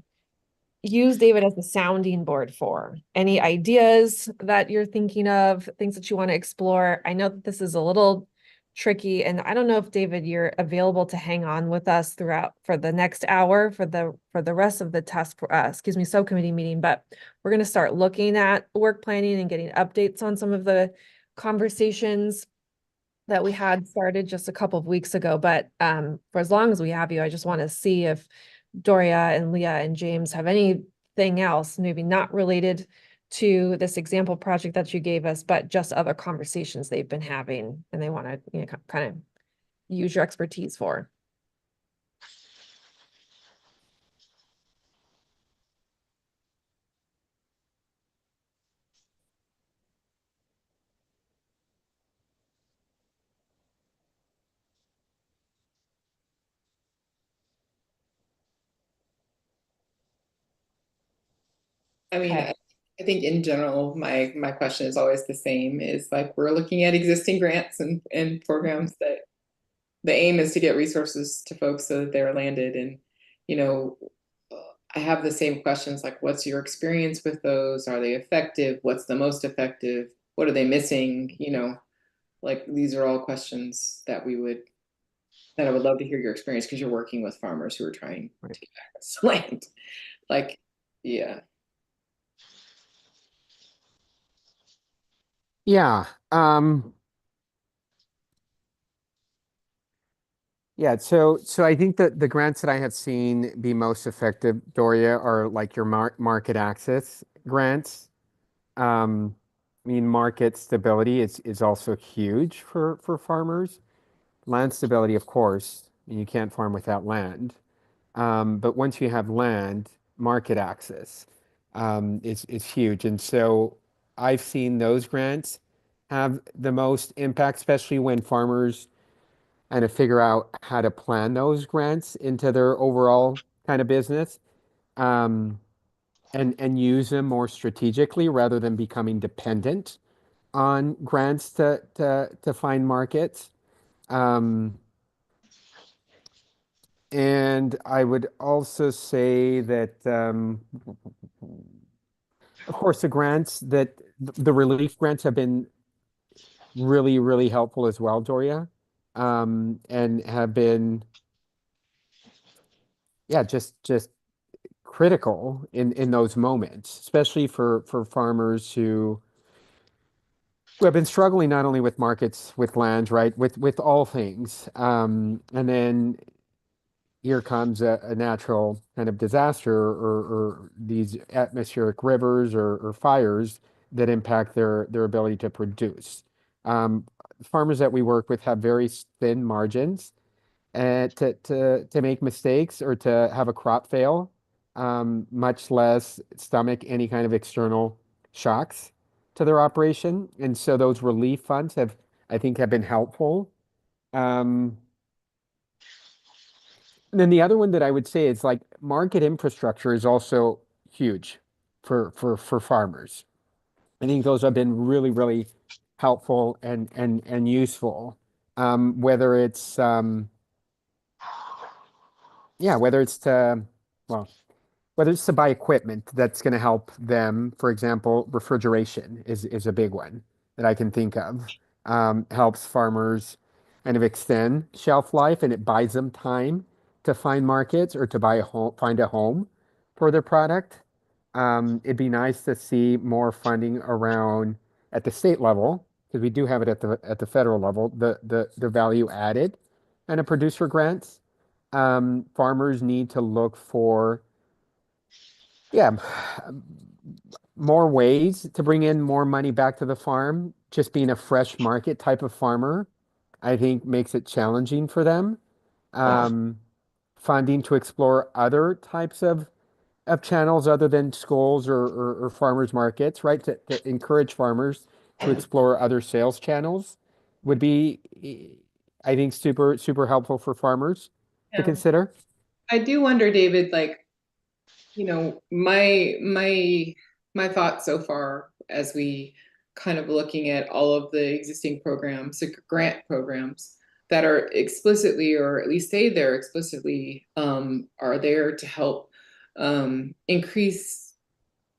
use David as the sounding board for? Any ideas that you're thinking of, things that you want to explore? I know that this is a little tricky, and I don't know if David, you're available to hang on with us throughout for the next hour for the rest of the subcommittee meeting, but we're going to start looking at work planning and getting updates on some of the conversations that we had started just a couple of weeks ago. But for as long as we have you, I just want to see if Doria and Leah and James have anything else, maybe not related to this example project that you gave us, but just other conversations they've been having and they want to, kind of use your expertise for. I mean, Okay. I think in general, my question is always the same, is like we're looking at existing grants and programs that the aim is to get resources to folks so that they're landed. And, I have the same questions like, what's your experience with those? Are they effective? What's the most effective? What are they missing? Like these are all questions that I would love to hear your experience because you're working with farmers who are trying to get access to land. Like, yeah. Yeah. Yeah, so I think that the grants that I have seen be most effective, Doria, are like your market access grants. I mean, market stability is also huge for farmers. Land stability, of course, you can't farm without land. But once you have land, market access is huge. And so I've seen those grants have the most impact, especially when farmers kind of figure out how to plan those grants into their overall kind of business, and use them more strategically rather than becoming dependent on grants to find markets. And I would also say that, of course, the relief grants have been really, really helpful as well, Doria, and have been, yeah, just critical in those moments, especially for farmers who have been struggling not only with markets, with land, right, with all things. And then here comes a natural kind of disaster or these atmospheric rivers or fires that impact their ability to produce. Farmers that we work with have very thin margins, to make mistakes or to have a crop fail, much less stomach any kind of external shocks to their operation. And so those relief funds I think, have been helpful. Um, and then the other one that I would say is like market infrastructure is also huge for farmers. I think those have been really, really helpful and useful. Whether it's yeah, well, whether it's to buy equipment that's going to help them, for example, refrigeration is a big one that I can think of. Helps farmers kind of extend shelf life, and it buys them time to find markets or to find a home for their product. It'd be nice to see more funding around at the state level, because we do have it at the federal level, the value added and a producer grants. Farmers need to look for, yeah, more ways to bring in more money back to the farm. Just being a fresh market type of farmer, I think makes it challenging for them. Funding to explore other types of channels other than schools or farmers markets, right? To encourage farmers to explore other sales channels would be, I think, super, super helpful for farmers to Yeah. consider. I do wonder, David, like, my thoughts so far as we kind of looking at all of the existing programs, the grant programs that are explicitly, or at least say they're explicitly, are there to help increase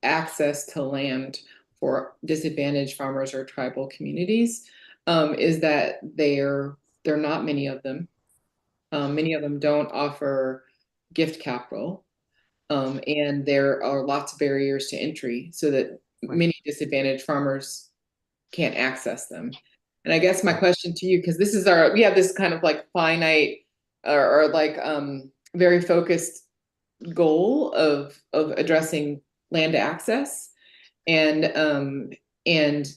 access to land for disadvantaged farmers or tribal communities, is that there are not many of them. Many of them don't offer gift capital. And there are lots of barriers to entry so that many disadvantaged farmers can't access them. And I guess my question to you, because we have this kind of like finite or like very focused goal of addressing land access. And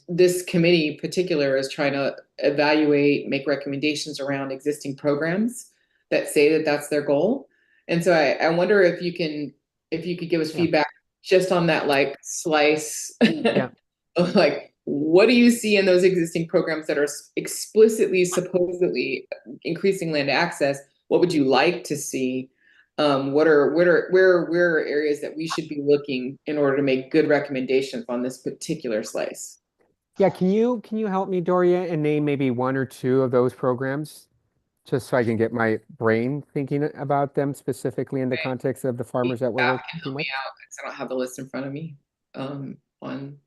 this committee in particular is trying to evaluate, make recommendations around existing programs that say that that's their goal. And so I wonder if you could give us feedback just on that, like, slice of like, what do you see in those existing programs that are explicitly, supposedly increasing land access? What would you like to see? Where are areas that we should be looking in order to make good recommendations on this particular slice? Yeah, can you help me, Doria, and name maybe one or two of those programs, just so I can get my brain thinking about them specifically in the context of the farmers that we're Staff working can help with? me out because I don't have the list in front of me, on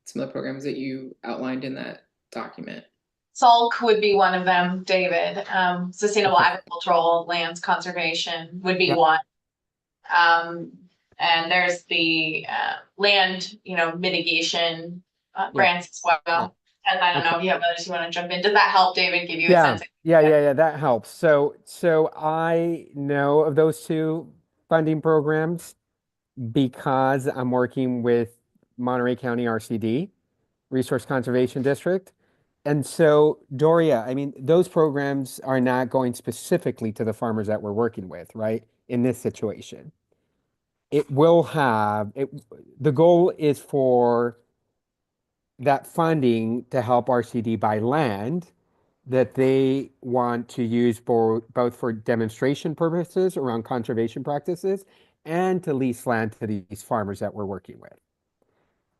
some of the programs that you outlined in that document. Salk would be one of them, David. Sustainable Okay. agricultural lands conservation would be Yep. one. And there's the land, mitigation grants as well. And I don't know if you have others you want to jump in. Does that help, David, give you a sense? Yeah, that helps. So I know of those two funding programs because I'm working with Monterey County RCD, Resource Conservation District. And so, Doria, I mean, those programs are not going specifically to the farmers that we're working with, right? In this situation. The goal is for that funding to help RCD buy land that they want to use both for demonstration purposes around conservation practices and to lease land to these farmers that we're working with.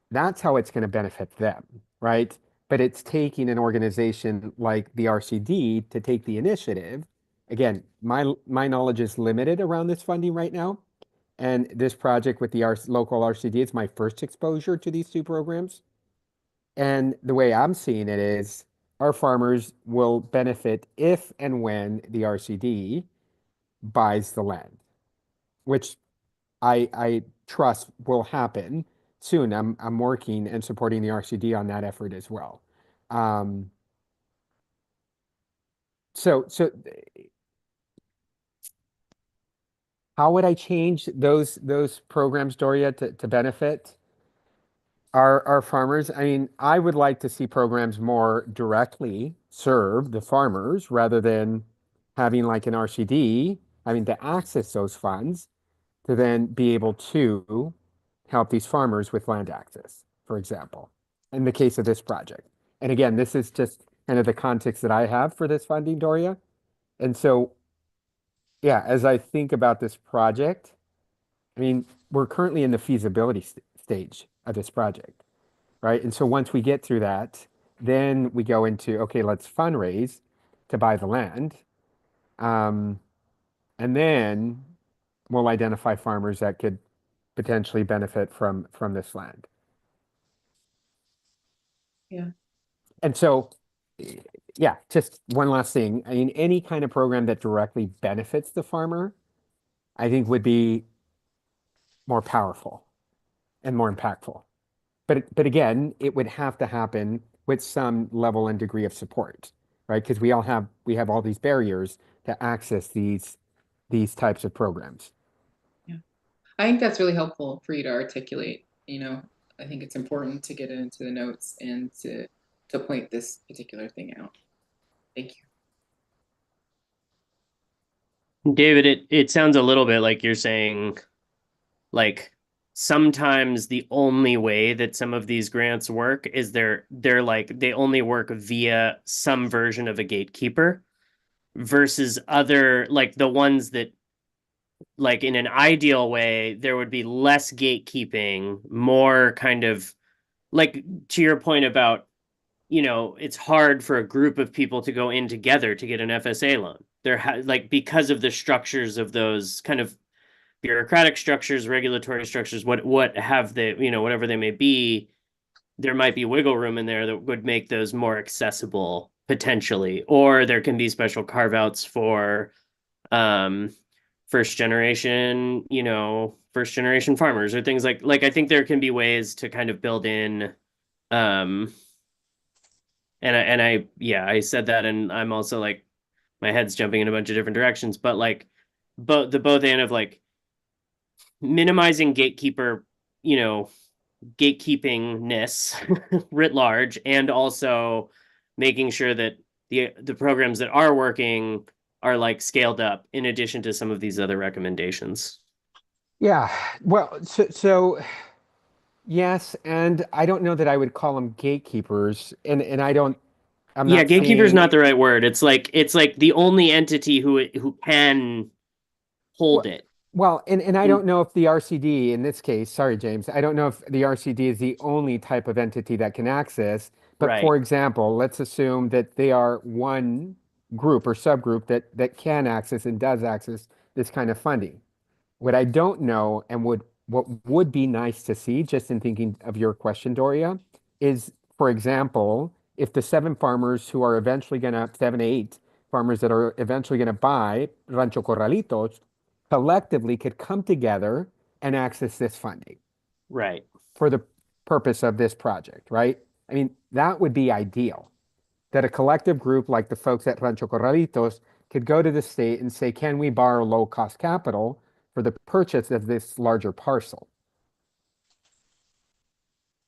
That's how it's going to benefit them, right? But it's taking an organization like the RCD to take the initiative. Again, my knowledge is limited around this funding right now. And this project with the local RCD is my first exposure to these two programs. And the way I'm seeing it is our farmers will benefit if and when the RCD buys the land, which I trust will happen soon. I'm working and supporting the RCD on that effort as well. So how would I change those programs, Doria, to benefit our farmers? I mean, I would like to see programs more directly serve the farmers rather than having like an RCD, having to access those funds to then be able to help these farmers with land access, for example, in the case of this project. And again, this is just kind of the context that I have for this funding, Doria. And so, yeah, as I think about this project, I mean, we're currently in the feasibility stage of this project, right? And so once we get through that, then we go into, okay, let's fundraise to buy the land. And then we'll identify farmers that could potentially benefit from this land. Yeah. And so, yeah, just one last thing. I mean, any kind of program that directly benefits the farmer, I think would be more powerful and more impactful. But again, it would have to happen with some level and degree of support, right? Because we have all these barriers to access these types of programs. Yeah. I think that's really helpful for you to articulate. I think it's important to get it into the notes and to point this particular thing out. Thank you. David, it sounds a little bit like you're saying, like, sometimes the only way that some of these grants work is they're like they only work via some version of a gatekeeper versus other, like the ones that, like, in an ideal way there would be less gatekeeping, more kind of like, to your point about, it's hard for a group of people to go in together to get an FSA loan. Like, because of the structures of those kind of bureaucratic structures, regulatory structures, what have they, whatever they may be, there might be wiggle room in there that would make those more accessible potentially, or there can be special carve outs for first generation farmers or things like I think there can be ways to kind of build in I said that, and I'm also like, my head's jumping in a bunch of different directions, but like both end of like minimizing gatekeepingness writ large, and also making sure that the programs that are working are like scaled up in addition to some of these other recommendations. Yeah, well, so yes, and I don't know that I would call them gatekeepers, and I'm Yeah, not gatekeeper is saying, not the right word. It's like the only entity who can hold well, it. and I don't know if the RCD in this case, sorry, James, I don't know if the RCD is the only type of entity that can access, but Right. for example, let's assume that they are one group or subgroup that can access and does access this kind of funding. What I don't know, and what would be nice to see, just in thinking of your question, Doria, is, for example, if the seven, eight farmers that are eventually gonna buy Rancho Corralitos collectively could come together and access this funding Right. for the purpose of this project, right? I mean, that would be ideal. That a collective group like the folks at Rancho Corralitos could go to the state and say, can we borrow low-cost capital for the purchase of this larger parcel?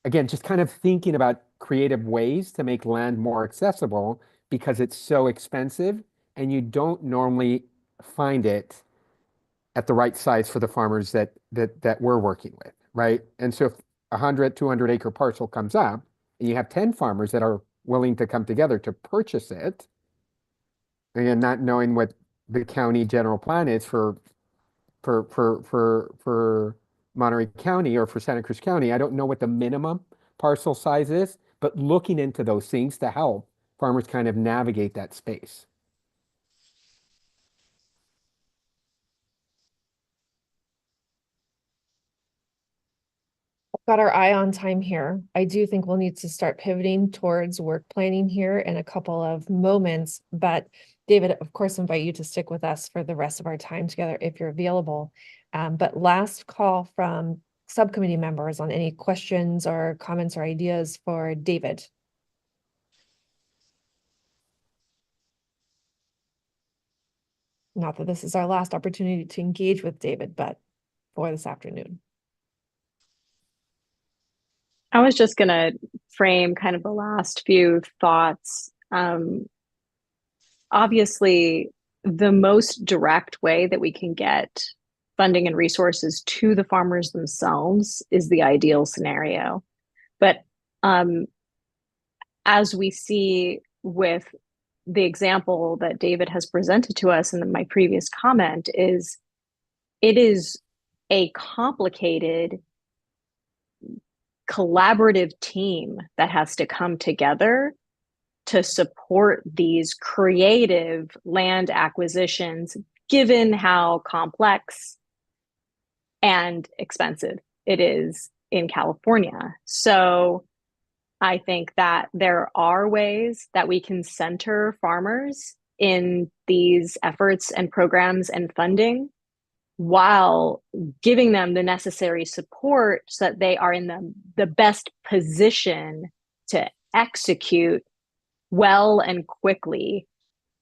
Again, just kind of thinking about creative ways to make land more accessible because it's so expensive and you don't normally find it at the right size for the farmers that we're working with, right? And so if 100, 200 acre parcel comes up and you have 10 farmers that are willing to come together to purchase it, again, not knowing what the county general plan is for Monterey County or for Santa Cruz County, I don't know what the minimum parcel size is, but looking into those things to help farmers kind of navigate that space. Got our eye on time here. I do think we'll need to start pivoting towards work planning here in a couple of moments, but David, of course, invite you to stick with us for the rest of our time together if you're available. But last call from subcommittee members on any questions or comments or ideas for David. Not that this is our last opportunity to engage with David, but for this afternoon. I was just going to frame kind of the last few thoughts. Obviously, the most direct way that we can get funding and resources to the farmers themselves is the ideal scenario. But as we see with the example that David has presented to us in my previous comment, is it is a complicated collaborative team that has to come together to support these creative land acquisitions, given how complex and expensive it is in California. So I think that there are ways that we can center farmers in these efforts and programs and funding, while giving them the necessary support so that they are in the best position to execute well and quickly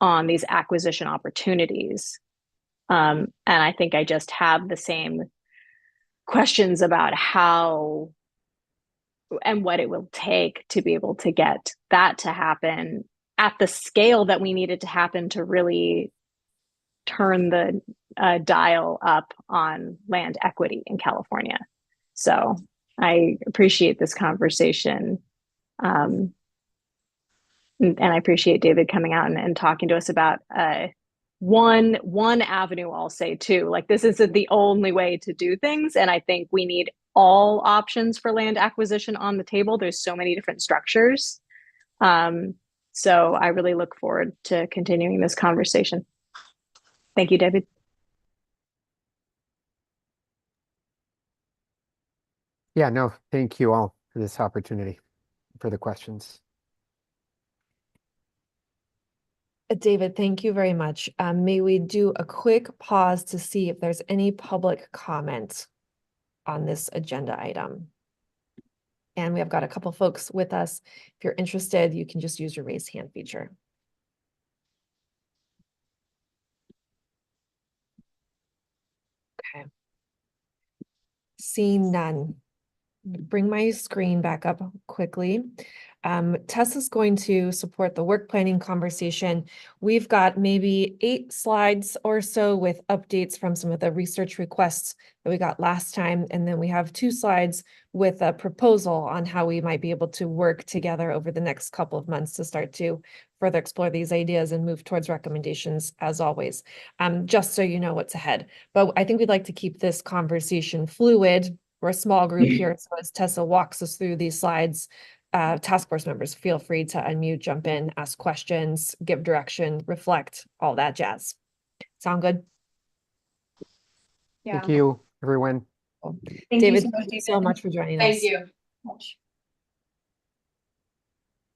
on these acquisition opportunities. And I think I just have the same questions about how and what it will take to be able to get that to happen at the scale that we need it to happen to really turn the dial up on land equity in California. So I appreciate this conversation. And I appreciate David coming out and talking to us about one avenue. I'll say too, like, this isn't the only way to do things. And I think we need all options for land acquisition on the table. There's so many different structures. So I really look forward to continuing this conversation. Thank you, David. Yeah, no, thank you all for this opportunity, for the questions. David, thank you very much. May we do a quick pause to see if there's any public comment on this agenda item? And we have got a couple folks with us. If you're interested, you can just use your raise hand feature. Okay. Seeing none. Bring my screen back up quickly. Tessa's going to support the work planning conversation. We've got maybe 8 slides or so with updates from some of the research requests that we got last time. And then we have 2 slides with a proposal on how we might be able to work together over the next couple of months to start to further explore these ideas and move towards recommendations, as always, just so you know what's ahead. But I think we'd like to keep this conversation fluid. We're a small group here, so as Tessa walks us through these slides, task force members, feel free to unmute, jump in, ask questions, give direction, reflect, all that jazz. Sound good? Yeah. Thank you, everyone. Cool. Thank David, you thank you so much for joining us. Thank you.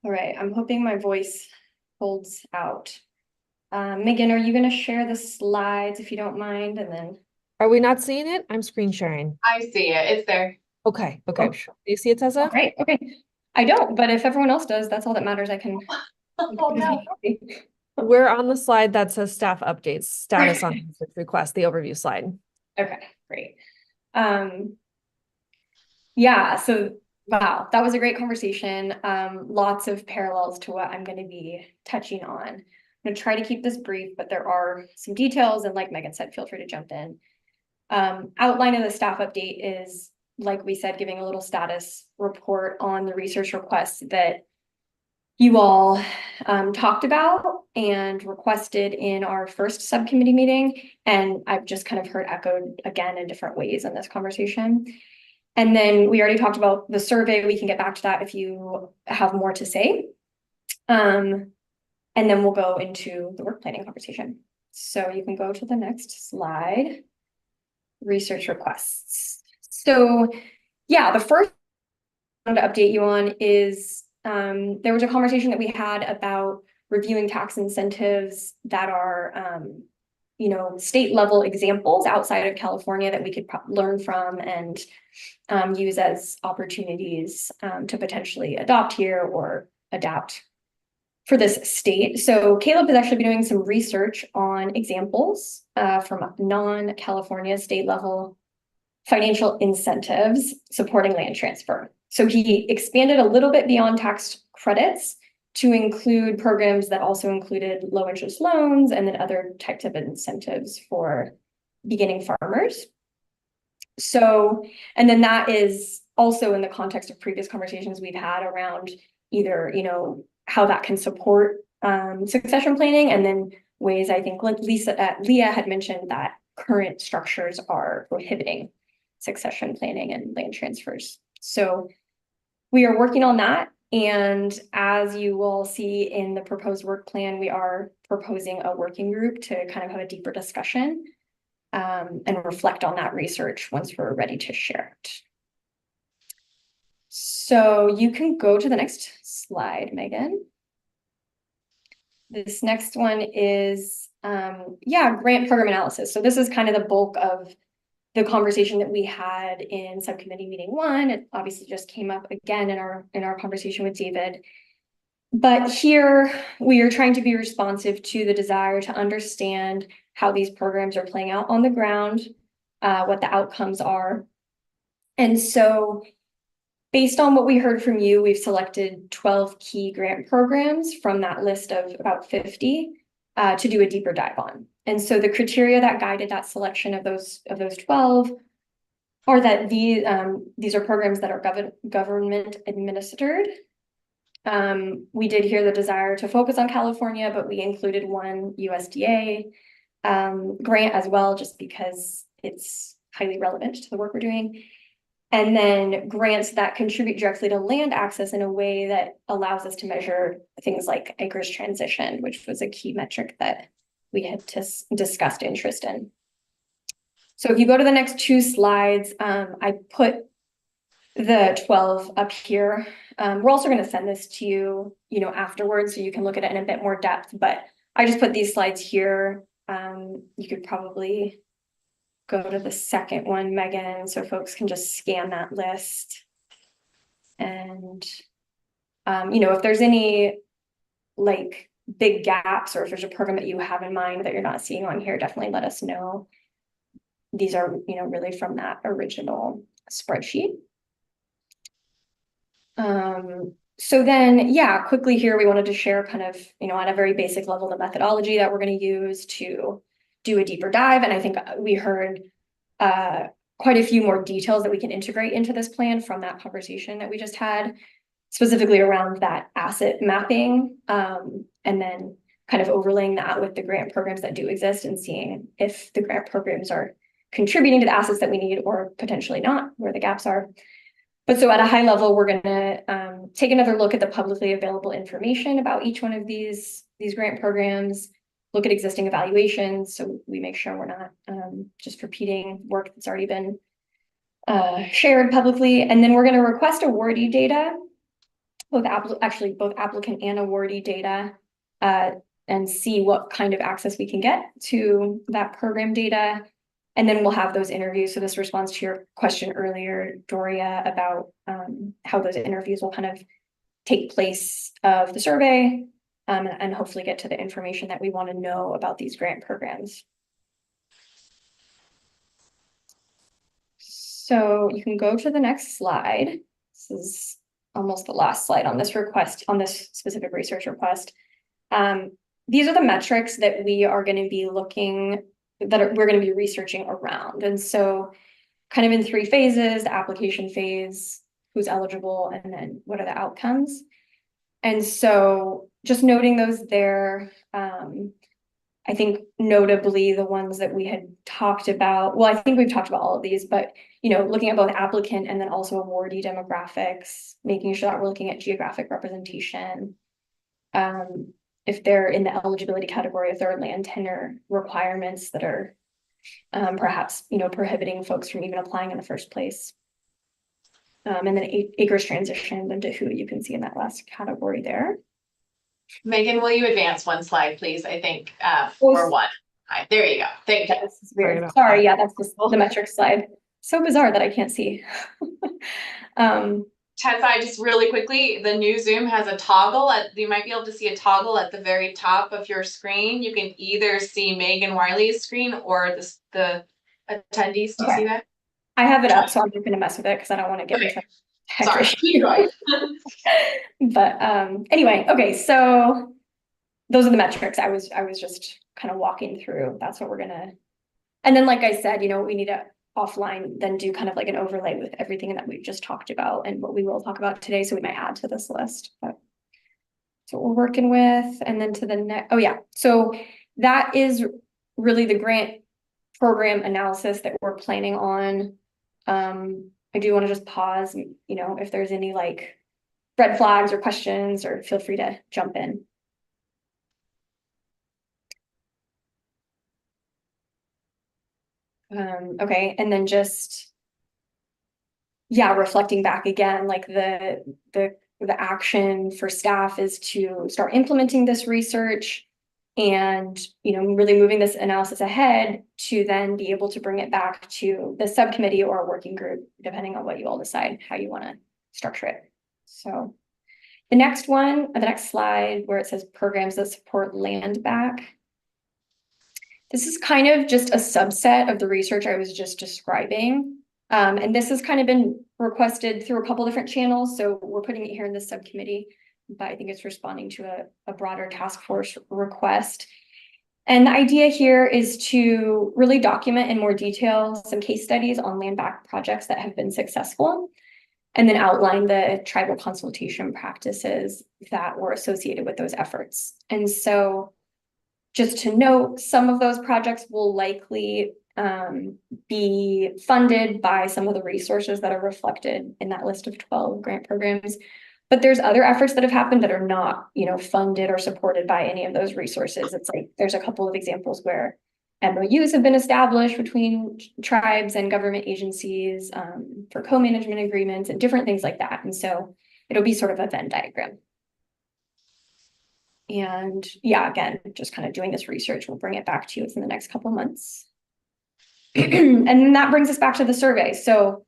All right, I'm hoping my voice holds out. Megan, are you going to share the slides if you don't mind? And then Are we not seeing it? I'm screen sharing. I see it. It's there. Okay, okay. Oh. Do you see it, Tessa? Great, okay. I don't, but if everyone else does, that's all that matters. I can. Oh, no. We're on the slide that says staff updates, status on research request, the overview slide. Okay, great. Yeah, so wow, that was a great conversation. Lots of parallels to what I'm going to be touching on. I'm going to try to keep this brief, but there are some details, and like Megan said, feel free to jump in. Outline of the staff update is, like we said, giving a little status report on the research requests that you all talked about and requested in our first subcommittee meeting. And I've just kind of heard echoed again in different ways in this conversation. And then we already talked about the survey. We can get back to that if you have more to say. And then we'll go into the work planning conversation. So you can go to the next slide. Research requests. So yeah, the first I want to update you on is there was a conversation that we had about reviewing tax incentives that are state level examples outside of California that we could learn from and use as opportunities to potentially adopt here or adapt for this state. So Caleb has actually been doing some research on examples from non-California state level financial incentives supporting land transfer. So he expanded a little bit beyond tax credits to include programs that also included low interest loans and then other types of incentives for beginning farmers. So, and then that is also in the context of previous conversations we've had around either, how that can support succession planning, and then ways I think Leah had mentioned that current structures are prohibiting succession planning and land transfers. So we are working on that. And as you will see in the proposed work plan, we are proposing a working group to kind of have a deeper discussion and reflect on that research once we're ready to share it. So you can go to the next slide, Megan. This next one is, grant program analysis. So this is kind of the bulk of the conversation that we had in subcommittee meeting 1. It obviously just came up again in our conversation with David. But here we are trying to be responsive to the desire to understand how these programs are playing out on the ground, what the outcomes are. And so based on what we heard from you, we've selected 12 key grant programs from that list of about 50 to do a deeper dive on. And so the criteria that guided that selection of those 12 are that these are programs that are government administered. We did hear the desire to focus on California, but we included one USDA grant as well, just because it's highly relevant to the work we're doing. And then grants that contribute directly to land access in a way that allows us to measure things like acres transition, which was a key metric that we had discussed interest in. So if you go to the next 2 slides, I put the 12 up here. We're also going to send this to you, afterwards, so you can look at it in a bit more depth. But I just put these slides here. You could probably go to the second one, Megan, so folks can just scan that list. And, if there's any big gaps, or if there's a program that you have in mind that you're not seeing on here, definitely let us know. These are, really from that original spreadsheet. So then, quickly here, we wanted to share kind of, on a very basic level, the methodology that we're going to use to do a deeper dive. And I think we heard quite a few more details that we can integrate into this plan from that conversation that we just had, specifically around that asset mapping, and then kind of overlaying that with the grant programs that do exist and seeing if the grant programs are contributing to the assets that we need or potentially not, where the gaps are. But so at a high level, we're going to take another look at the publicly available information about each one of these grant programs, look at existing evaluations, so we make sure we're not just repeating work that's already been shared publicly. And then we're going to request awardee data, both applicant and awardee data, and see what kind of access we can get to that program data. And then we'll have those interviews. So this responds to your question earlier, Doria, about how those interviews will kind of take place of the survey, and hopefully get to the information that we want to know about these grant programs. So you can go to the next slide. This is almost the last slide on this request, on this specific research request. These are the metrics that we are going to be we're going to be researching around. And so kind of in 3 phases: the application phase, who's eligible, and then what are the outcomes. And so just noting those there, I think notably the ones that we had talked about, well, I think we've talked about all of these, but, looking at both applicant and then also awardee demographics, making sure that we're looking at geographic representation. If they're in the eligibility category, if there are land tenure requirements that are perhaps, prohibiting folks from even applying in the first place. And then acres transitioned into who you can see in that last category there. Megan, will you advance 1 slide, please? I think, or 1. Hi, there you go. Thank you. This is weird. Sorry, that's just the metric slide. So bizarre that I can't see. Tessa, just really quickly, the new Zoom has a toggle you might be able to see a toggle at the very top of your screen. You can either see Megan Wiley's screen or the attendees. Do you see that? I have it up, so I'm just going to mess with it because I don't want to get into Sorry, keep going. But anyway, okay, so those are the metrics I was just kind of walking through. That's what we're gonna, and then like I said, we need to offline then do kind of like an overlay with everything that we've just talked about and what we will talk about today. So we might add to this list. But that's what we're working with. And then to the next, oh yeah, so that is really the grant program analysis that we're planning on. I do want to just pause, if there's any like red flags or questions, or feel free to jump in. Okay, and then just, yeah, reflecting back again, like the action for staff is to start implementing this research and, really moving this analysis ahead to then be able to bring it back to the subcommittee or a working group, depending on what you all decide how you want to structure it. So the next slide where it says programs that support land back. This is kind of just a subset of the research I was just describing. And this has kind of been requested through a couple different channels. So we're putting it here in the subcommittee, but I think it's responding to a broader task force request. And the idea here is to really document in more detail some case studies on land back projects that have been successful, and then outline the tribal consultation practices that were associated with those efforts. And so just to note, some of those projects will likely be funded by some of the resources that are reflected in that list of 12 grant programs. But there's other efforts that have happened that are not, funded or supported by any of those resources. It's like there's a couple of examples where MOUs have been established between tribes and government agencies for co-management agreements and different things like that. And so it'll be sort of a Venn diagram. And yeah, again, just kind of doing this research, we'll bring it back to you within the next couple of months. And then that brings us back to the survey. So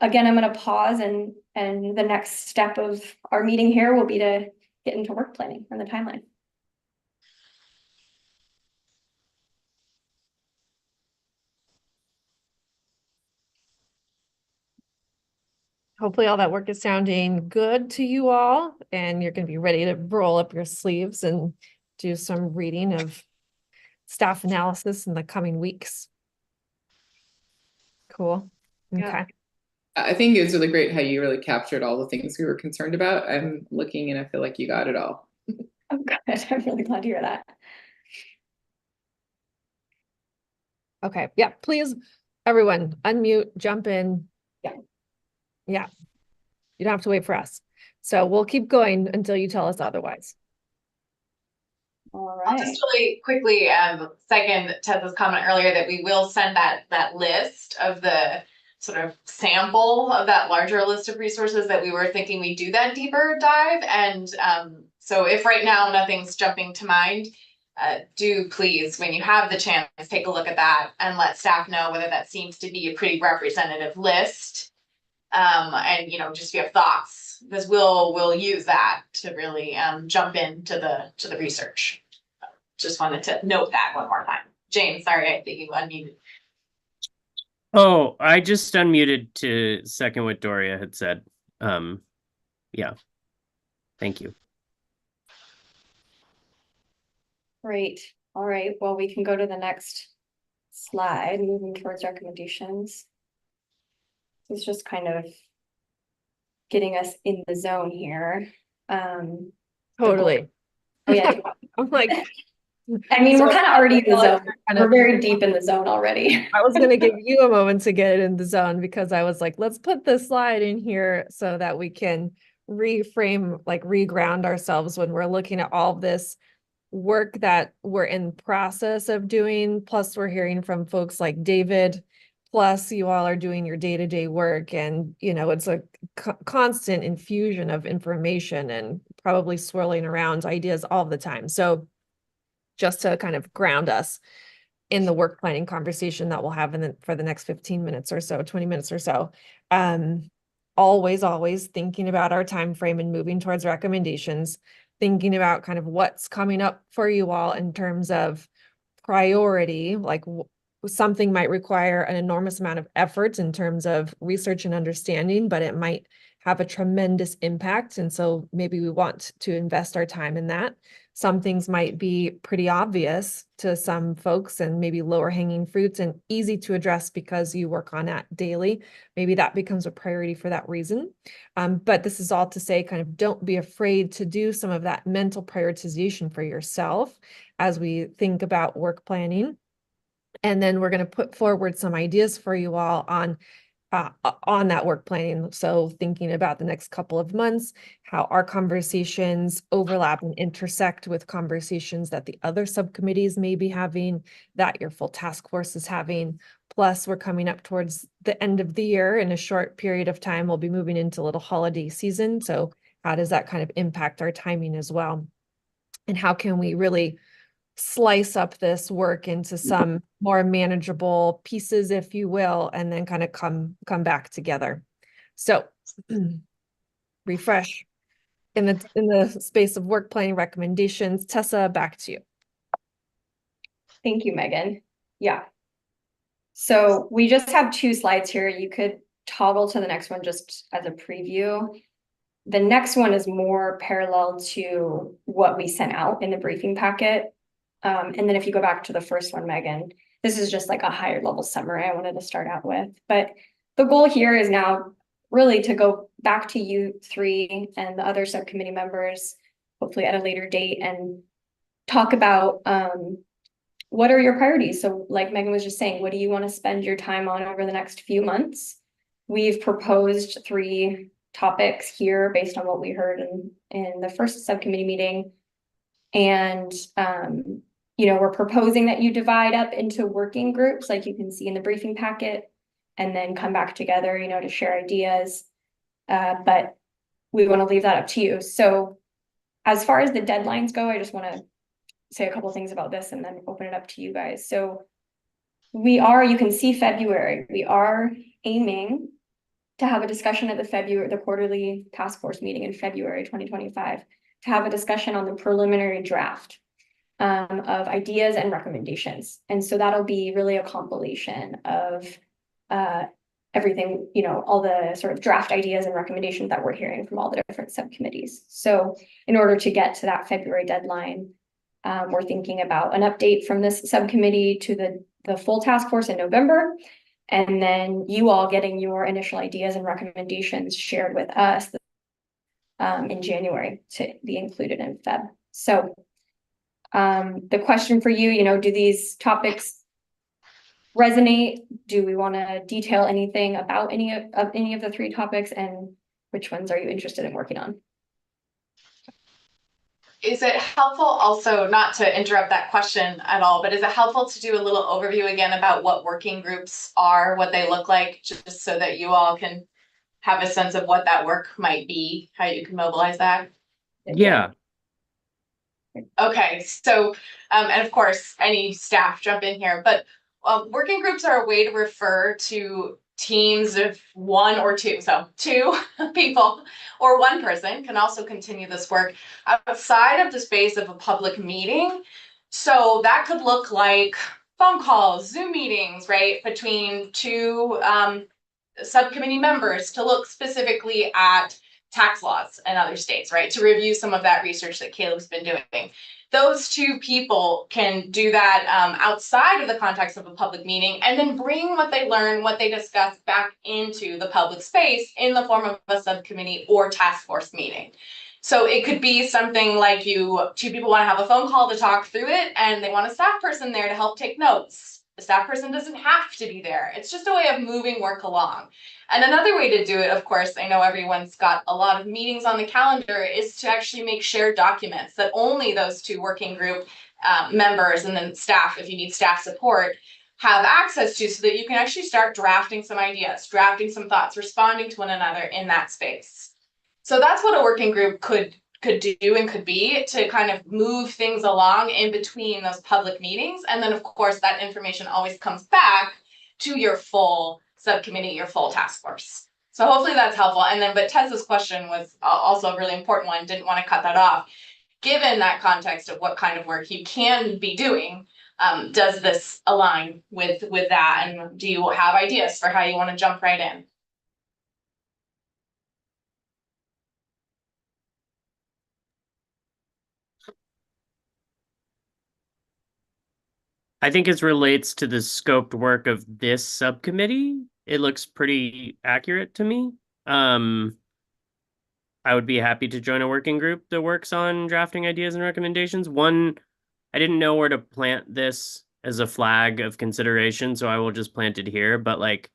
again, I'm going to pause, and the next step of our meeting here will be to get into work planning and the timeline. Hopefully all that work is sounding good to you all, and you're going to be ready to roll up your sleeves and do some reading of staff analysis in the coming weeks. Cool. Yeah. Okay. I think it was really great how you really captured all the things we were concerned about. I'm looking and I feel like you got it all. Oh, good. I'm really glad to hear that. Okay. Yeah. Please, everyone, unmute, jump in. Yeah. Yeah. You don't have to wait for us. So we'll keep going until you tell us otherwise. All I'll right. just really quickly second Tessa's comment earlier that we will send that list of the sort of sample of that larger list of resources that we were thinking we'd do that deeper dive. And so if right now nothing's jumping to mind, do please, when you have the chance, take a look at that and let staff know whether that seems to be a pretty representative list. And just if you have thoughts, because we'll use that to really jump into the research. Just wanted to note that one more time. James, sorry, I think you unmuted. Oh, I just unmuted to second what Doria had said. Yeah. Thank you. Great. All right. Well, we can go to the next slide, moving towards recommendations. It's just kind of getting us in the zone here. Totally. Oh yeah. I'm like, I mean, we're kind of already in the zone. kind We're of- very deep in the zone already. I was going to give you a moment to get in the zone, because I was like, let's put this slide in here so that we can reframe, like reground ourselves when we're looking at all of this work that we're in process of doing. Plus we're hearing from folks like David, plus you all are doing your day-to-day work, and it's a constant infusion of information and probably swirling around ideas all the time. So just to kind of ground us in the work planning conversation that we'll have for the next 15 minutes or so, 20 minutes or so. Always thinking about our time frame and moving towards recommendations, thinking about kind of what's coming up for you all in terms of priority, like something might require an enormous amount of effort in terms of research and understanding, but it might have a tremendous impact. And so maybe we want to invest our time in that. Some things might be pretty obvious to some folks and maybe lower hanging fruits and easy to address because you work on that daily. Maybe that becomes a priority for that reason. But this is all to say, kind of don't be afraid to do some of that mental prioritization for yourself as we think about work planning. And then we're going to put forward some ideas for you all on that work planning. So thinking about the next couple of months, how our conversations overlap and intersect with conversations that the other subcommittees may be having, that your full task force is having. Plus, we're coming up towards the end of the year. In a short period of time, we'll be moving into a little holiday season. So how does that kind of impact our timing as well? And how can we really slice up this work into some more manageable pieces, if you will, and then kind of come back together. So refresh in the space of work planning recommendations. Tessa, back to you. Thank you, Megan. Yeah. So we just have 2 slides here. You could toggle to the next one just as a preview. The next one is more parallel to what we sent out in the briefing packet. And then if you go back to the first one, Megan, this is just like a higher level summary I wanted to start out with. But the goal here is now really to go back to you 3 and the other subcommittee members, hopefully at a later date, and talk about what are your priorities? So like Megan was just saying, what do you want to spend your time on over the next few months? We've proposed 3 topics here based on what we heard in the first subcommittee meeting. And you know, we're proposing that you divide up into working groups, like you can see in the briefing packet, and then come back together, you know, to share ideas. But we want to leave that up to you. So as far as the deadlines go, I just want to say a couple things about this and then open it up to you guys. So you can see February, we are aiming to have a discussion at the quarterly task force meeting in February 2025, to have a discussion on the preliminary draft of ideas and recommendations. And so that'll be really a compilation of everything, you know, all the sort of draft ideas and recommendations that we're hearing from all the different subcommittees. So in order to get to that February deadline, we're thinking about an update from this subcommittee to the full task force in November, and then you all getting your initial ideas and recommendations shared with us in January to be included in Feb. So the question for you, you know, do these topics resonate? Do we want to detail anything about any of the 3 topics, and which ones are you interested in working on? Is it helpful also, not to interrupt that question at all, but is it helpful to do a little overview again about what working groups are, what they look like, just so that you all can have a sense of what that work might be, how you can mobilize that? Yeah. Okay, so, and of course, any staff jump in here, but working groups are a way to refer to teams of 1 or 2. So 2 people or 1 person can also continue this work outside of the space of a public meeting. So that could look like phone calls, Zoom meetings, right, between 2 subcommittee members to look specifically at tax laws in other states, right? To review some of that research that Caleb's been doing. Those 2 people can do that outside of the context of a public meeting, and then bring what they learn, what they discuss back into the public space in the form of a subcommittee or task force meeting. So it could be something like 2 people want to have a phone call to talk through it, and they want a staff person there to help take notes. The staff person doesn't have to be there. It's just a way of moving work along. And another way to do it, of course, I know everyone's got a lot of meetings on the calendar, is to actually make shared documents that only those 2 working group members and then staff, if you need staff support, have access to, so that you can actually start drafting some ideas, drafting some thoughts, responding to one another in that space. So that's what a working group could do and could be, to kind of move things along in between those public meetings. And then of course that information always comes back to your full subcommittee, your full task force. So hopefully that's helpful. And then, but Tessa's question was also a really important one, didn't want to cut that off. Given that context of what kind of work you can be doing, Does this align with that? And do you have ideas for how you want to jump right in? I think as relates to the scoped work of this subcommittee, it looks pretty accurate to me. I would be happy to join a working group that works on drafting ideas and recommendations. One, I didn't know where to plant this as a flag of consideration, so I will just plant it here. But like,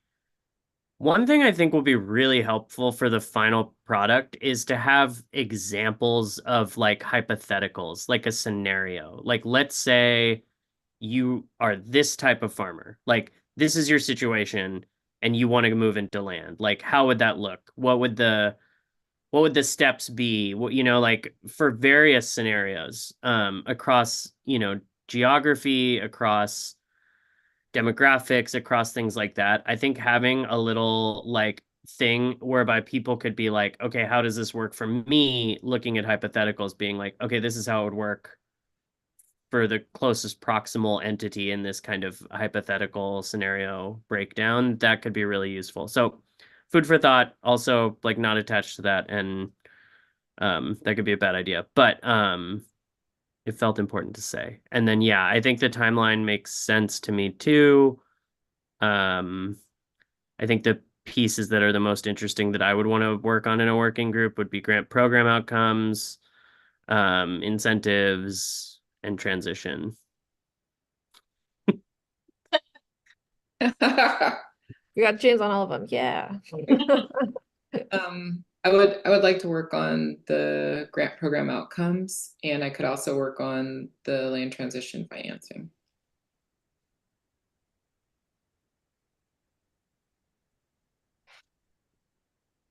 one thing I think will be really helpful for the final product is to have examples of like hypotheticals, like a scenario. Like, let's say you are this type of farmer. Like, this is your situation and you want to move into land. Like, how would that look? What would the steps be? What, like for various scenarios, across, geography, across demographics, across things like that. I think having a little like thing whereby people could be like, okay, how does this work for me? Looking at hypotheticals, being like, okay, this is how it would work for the closest proximal entity in this kind of hypothetical scenario breakdown. That could be really useful. So food for thought, also like not attached to that, and that could be a bad idea, but it felt important to say. And then yeah, I think the timeline makes sense to me too. I think the pieces that are the most interesting that I would want to work on in a working group would be grant program outcomes, incentives, and transition. You got James on all of them. Yeah. I would like to work on the grant program outcomes, and I could also work on the land transition financing.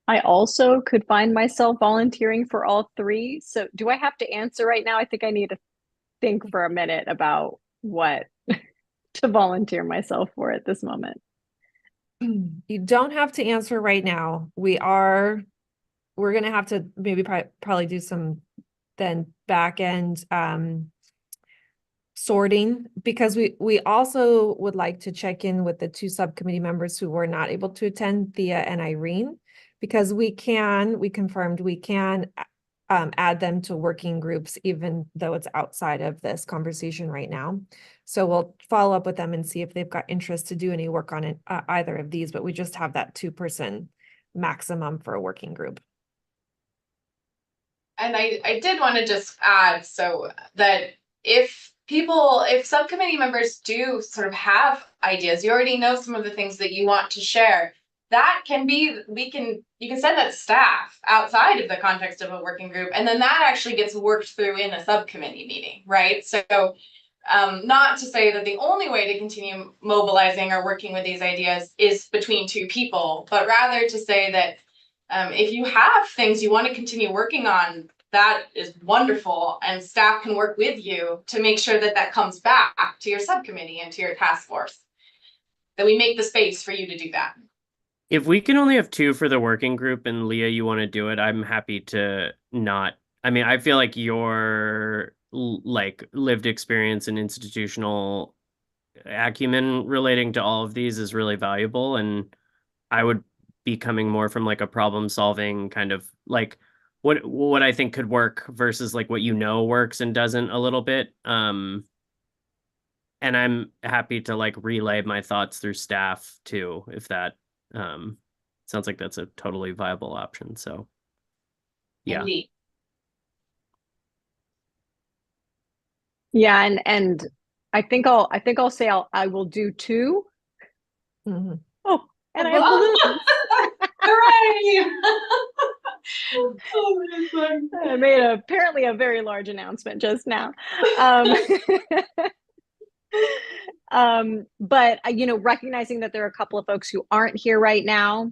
I also could find myself volunteering for all three. So do I have to answer right now? I think I need to think for a minute about what to volunteer myself for at this moment. You don't have to answer right now. We're going to have to maybe probably do some then back end sorting, because we also would like to check in with the two subcommittee members who were not able to attend, Thea and Irene, because we confirmed we can add them to working groups, even though it's outside of this conversation right now. So we'll follow up with them and see if they've got interest to do any work on it, either of these, but we just have that 2-person maximum for a working group. And I did want to just add so that if subcommittee members do sort of have ideas, you already know some of the things that you want to share, that can be, you can send that to staff outside of the context of a working group, and then that actually gets worked through in a subcommittee meeting, right? So not to say that the only way to continue mobilizing or working with these ideas is between two people, but rather to say that if you have things you want to continue working on, that is wonderful, and staff can work with you to make sure that that comes back to your subcommittee and to your task force, that we make the space for you to do that. If we can only have 2 for the working group and Leah, you want to do it, I'm happy to not. I mean, I feel like your like lived experience and institutional acumen relating to all of these is really valuable, and I would be coming more from like a problem solving kind of like what I think could work versus like what works and doesn't a little bit. And I'm happy to like relay my thoughts through staff too, if that sounds like that's a totally viable option. So yeah. Indeed. Yeah, and I think I'll say I will do 2. Mm-hmm. Oh, and I have balloons. Hooray! I made apparently a very large announcement just now. But recognizing that there are a couple of folks who aren't here right now,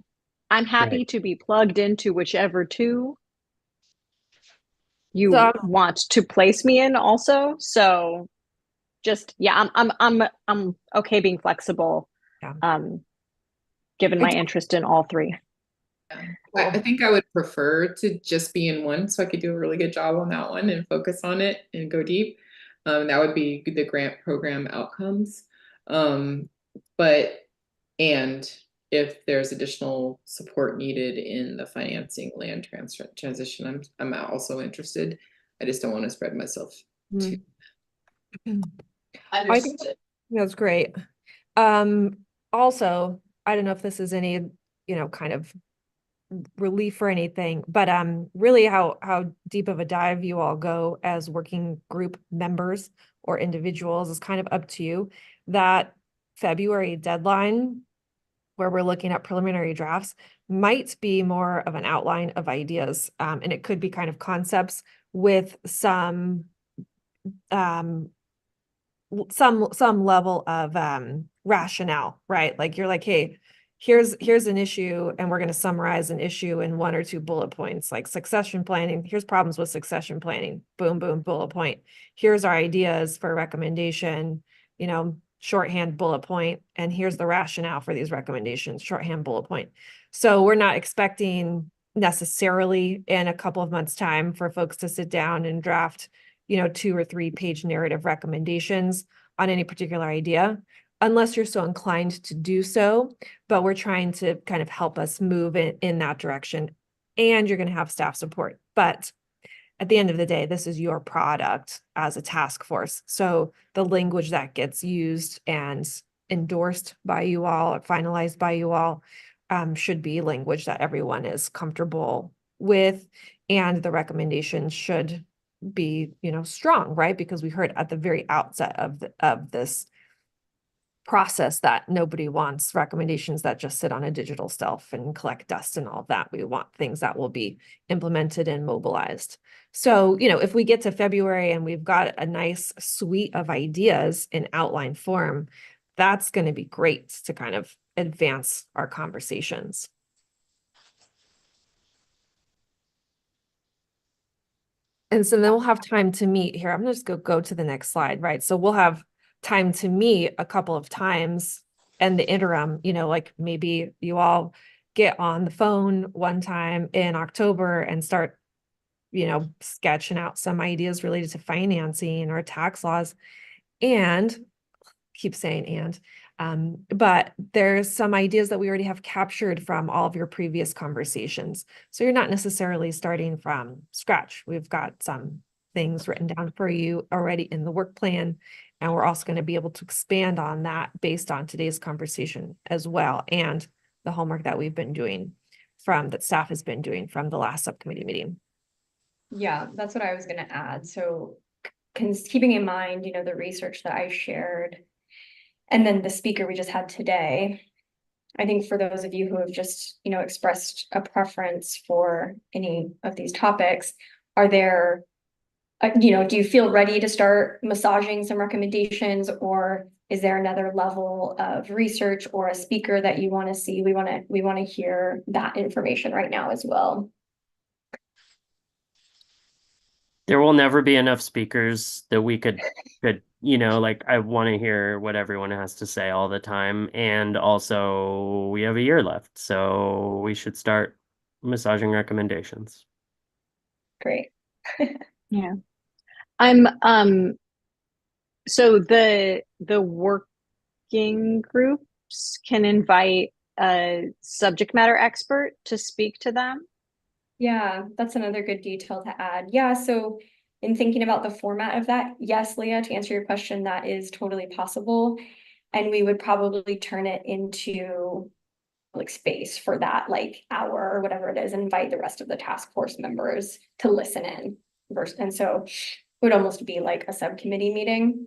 I'm happy to be plugged into whichever 2 you want to place me in also. So just, yeah, I'm okay being flexible, given my interest in all 3. I think I would prefer to just be in one, so I could do a really good job on that one and focus on it and go deep. That would be the grant program outcomes. And if there's additional support needed in the financing land transition, I'm also interested. I just don't want to spread myself too. I think Understood. that's great. Also, I don't know if this is any, kind of relief or anything, but really how deep of a dive you all go as working group members or individuals is kind of up to you. That February deadline where we're looking at preliminary drafts might be more of an outline of ideas, and it could be kind of concepts with some level of rationale, right? Like you're like, hey, here's an issue, and we're going to summarize an issue in 1 or 2 bullet points, like succession planning. Here's problems with succession planning. Boom, boom, bullet point. Here's our ideas for a recommendation, shorthand bullet point, and here's the rationale for these recommendations, shorthand bullet point. So we're not expecting necessarily in a couple of months' time for folks to sit down and draft 2 or 3 page narrative recommendations on any particular idea, unless you're so inclined to do so. But we're trying to kind of help us move in that direction. And you're going to have staff support. But at the end of the day, this is your product as a task force. So the language that gets used and endorsed by you all or finalized by you all should be language that everyone is comfortable with. And the recommendations should be, strong, right? Because we heard at the very outset of this process that nobody wants recommendations that just sit on a digital shelf and collect dust and all of that. We want things that will be implemented and mobilized. So, if we get to February and we've got a nice suite of ideas in outline form, that's going to be great to kind of advance our conversations. And so then we'll have time to meet here. I'm just going to go to the next slide, right? So we'll have time to meet a couple of times and the interim, like maybe you all get on the phone one time in October and start, sketching out some ideas related to financing or tax laws. And keep saying but there's some ideas that we already have captured from all of your previous conversations. So you're not necessarily starting from scratch. We've got some things written down for you already in the work plan. And we're also going to be able to expand on that based on today's conversation as well. And the homework that we've been doing that staff has been doing from the last subcommittee meeting. Yeah, that's what I was going to add. So keeping in mind, the research that I shared and then the speaker we just had today, I think for those of you who have just, expressed a preference for any of these topics, are there, do you feel ready to start massaging some recommendations, or is there another level of research or a speaker that you want to see? We want to hear that information right now as well. There will never be enough speakers that we could, like I want to hear what everyone has to say all the time. And also we have a year left, so we should start massaging recommendations. Great. Yeah. I'm so the working groups can invite a subject matter expert to speak to them. Yeah, that's another good detail to add. Yeah, so in thinking about the format of that, yes, Leah, to answer your question, that is totally possible. And we would probably turn it into like space for that like hour or whatever it is, and invite the rest of the task force members to listen in. And so it would almost be like a subcommittee meeting.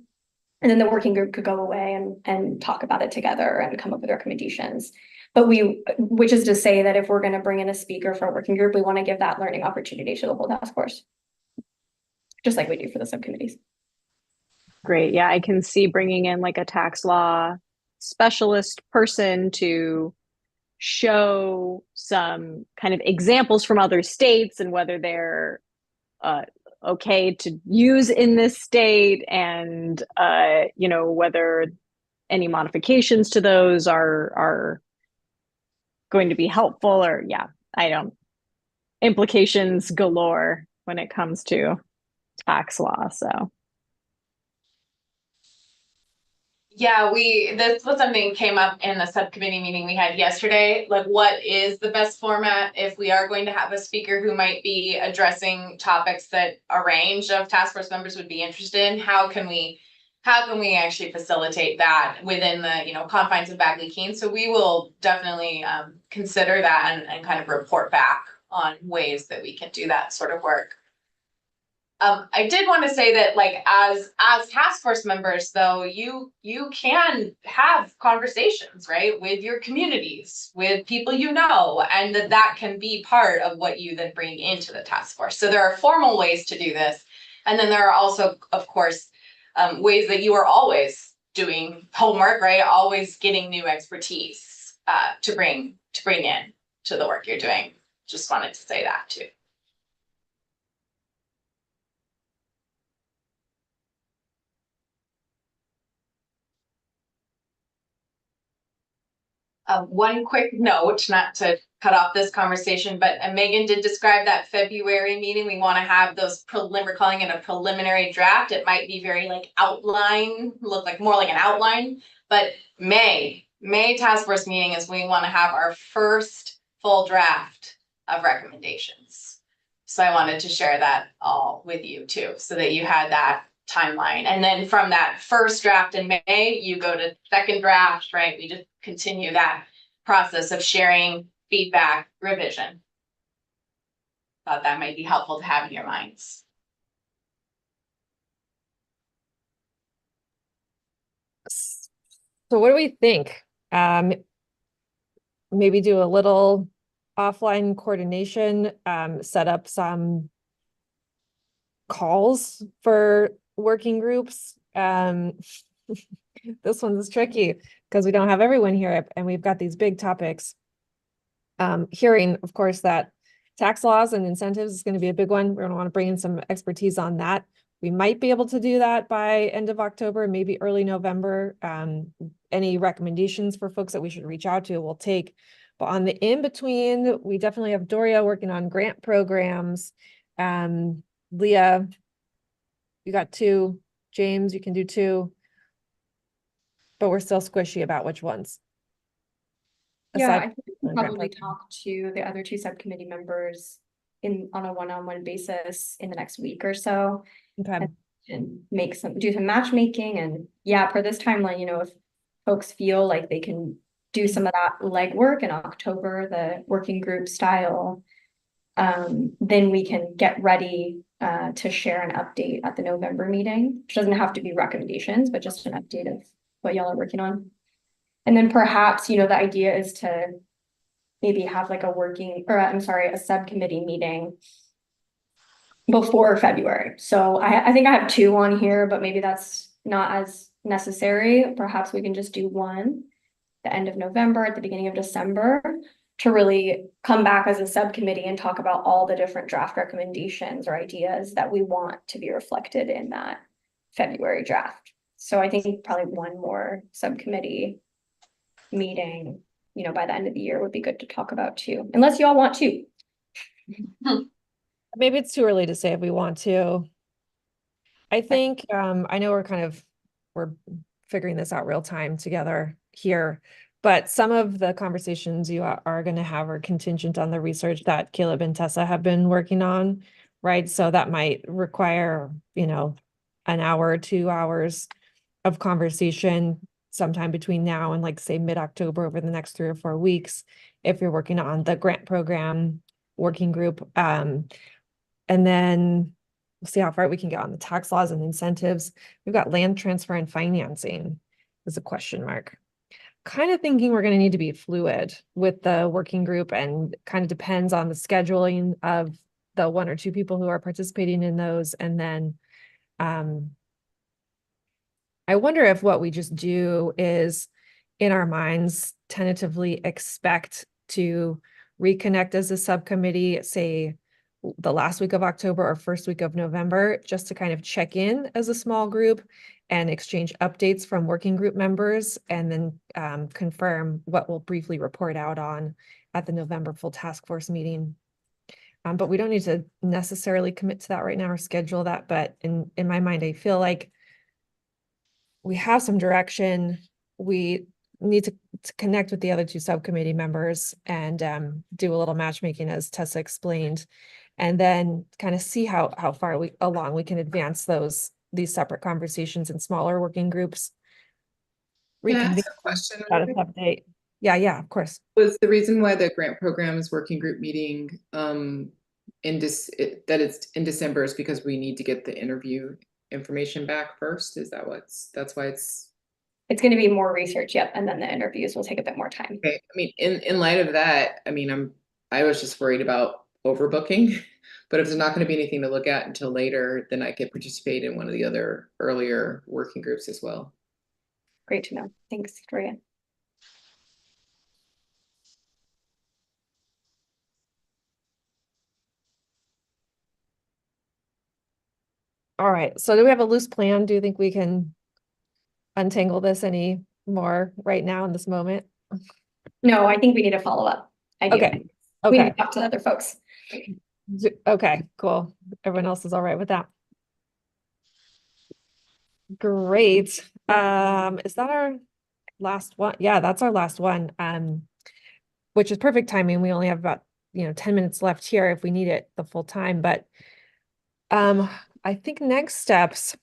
And then the working group could go away and talk about it together and come up with recommendations. But which is to say that if we're going to bring in a speaker for a working group, we want to give that learning opportunity to the whole task force, just like we do for the subcommittees. Great. Yeah, I can see bringing in like a tax law specialist person to show some kind of examples from other states and whether they're okay to use in this state, and whether any modifications to those are going to be helpful, or implications galore when it comes to tax law. So Yeah, this was something came up in the subcommittee meeting we had yesterday. Like, what is the best format if we are going to have a speaker who might be addressing topics that a range of task force members would be interested in? How can we actually facilitate that within the, confines of Bagley Keene? So we will definitely consider that and kind of report back on ways that we can do that sort of work. I did want to say that, like, as task force members, though, you can have conversations, right, with your communities, with people and that can be part of what you then bring into the task force. So there are formal ways to do this, and then there are also, of course, ways that you are always doing homework, right, always getting new expertise to bring in to the work you're doing. Just wanted to say that too. One quick note, not to cut off this conversation, but Megan did describe that February meeting. We want to have those we're calling it a preliminary draft. It might be very like outline, look like more like an outline, but May task force meeting is we want to have our first full draft of recommendations. So I wanted to share that all with you too, so that you had that timeline. And then from that first draft in May, you go to second draft, right? We just continue that process of sharing feedback, revision. Thought that might be helpful to have in your minds. So what do we think? Maybe do a little offline coordination, set up some calls for working groups. This one's tricky because we don't have everyone here and we've got these big topics. Hearing, of course, that tax laws and incentives is going to be a big one. We're going to want to bring in some expertise on that. We might be able to do that by end of October, maybe early November. Any recommendations for folks that we should reach out to, we'll take. But on the in-between, we definitely have Doria working on grant programs. Leah, you got 2. James, you can do 2. But we're still squishy about which ones. Yeah, Aside I think we can probably talk to the other 2 subcommittee members on a one-on-one basis in the next week or so. Okay. And do some matchmaking. And yeah, per this timeline, if folks feel like they can do some of that legwork in October, the working group style, then we can get ready to share an update at the November meeting, which doesn't have to be recommendations, but just an update of what y'all are working on. And then perhaps, the idea is to maybe have like a subcommittee meeting before February. So I think I have 2 on here, but maybe that's not as necessary. Perhaps we can just do one, the end of November, at the beginning of December, to really come back as a subcommittee and talk about all the different draft recommendations or ideas that we want to be reflected in that February draft. So I think probably one more subcommittee meeting, by the end of the year would be good to talk about too, unless you all want to. Maybe it's too early to say if we want to. I think, I know we're figuring this out real time together here, but some of the conversations you are going to have are contingent on the research that Caleb and Tessa have been working on, right? So that might require, an hour or 2 hours of conversation sometime between now and, like, say, mid-October, over the next 3 or 4 weeks, if you're working on the grant program working group. And then we'll see how far we can get on the tax laws and incentives. We've got land transfer and financing is a question mark. Kind of thinking we're going to need to be fluid with the working group, and kind of depends on the scheduling of the 1 or 2 people who are participating in those. And then I wonder if what we just do is, in our minds, tentatively expect to reconnect as a subcommittee, say the last week of October or first week of November, just to kind of check in as a small group and exchange updates from working group members, and then confirm what we'll briefly report out on at the November full task force meeting. But we don't need to necessarily commit to that right now or schedule that. But in my mind, I feel like we have some direction. We need to connect with the other two subcommittee members and do a little matchmaking, as Tessa explained, and then kind of see how far along we can advance these separate conversations in smaller working groups. Can I ask Reconvene a question? status update. Yeah, of course. Was the reason why the grant program is working group meeting that it's in December is because we need to get the interview information back first? Is that that's why it's It's going to be more research, yep, and then the interviews will take a bit more time. okay? I mean, in light of that, I mean, I was just worried about overbooking, but if there's not going to be anything to look at until later, then I could participate in one of the other earlier working groups as well. Great to know. Thanks, Victoria. All right, so do we have a loose plan? Do you think we can untangle this any more right now in this moment? No, I think we need to follow up. I do. Okay. We need Okay. to talk to other folks. Okay, cool. Everyone else is all right with that. Great. Is that our last one? Yeah, that's our last one. Which is perfect timing. We only have about 10 minutes left here if we need it the full time. But I think next steps.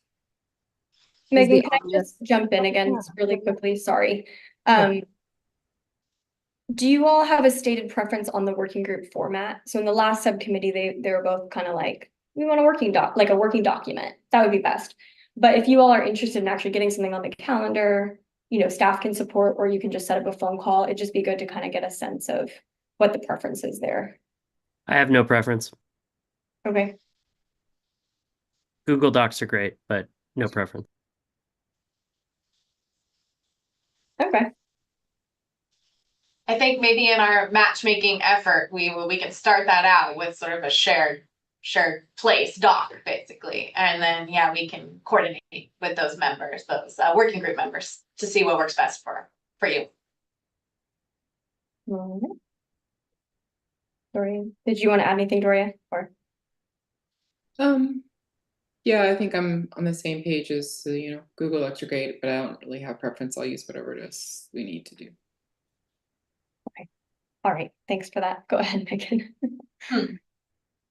Megan, can I just jump in Oh, again yeah. really quickly? Sorry. Sure. Do you all have a stated preference on the working group format? So in the last subcommittee, they were both kind of like, we want a working document. That would be best. But if you all are interested in actually getting something on the calendar, staff can support, or you can just set up a phone call. It'd just be good to kind of get a sense of what the preference is there. I have no preference. Okay. Google Docs are great, but no preference. Okay. I think maybe in our matchmaking effort, we can start that out with sort of a shared place doc, basically. And then, yeah, we can coordinate with those members, those working group members, to see what works best for you. Doria, did you want to add anything, Doria? Or yeah, I think I'm on the same page as Google Docs are great, but I don't really have preference. I'll use whatever it is we need to do. okay. All right. Thanks for that. Go ahead, Megan.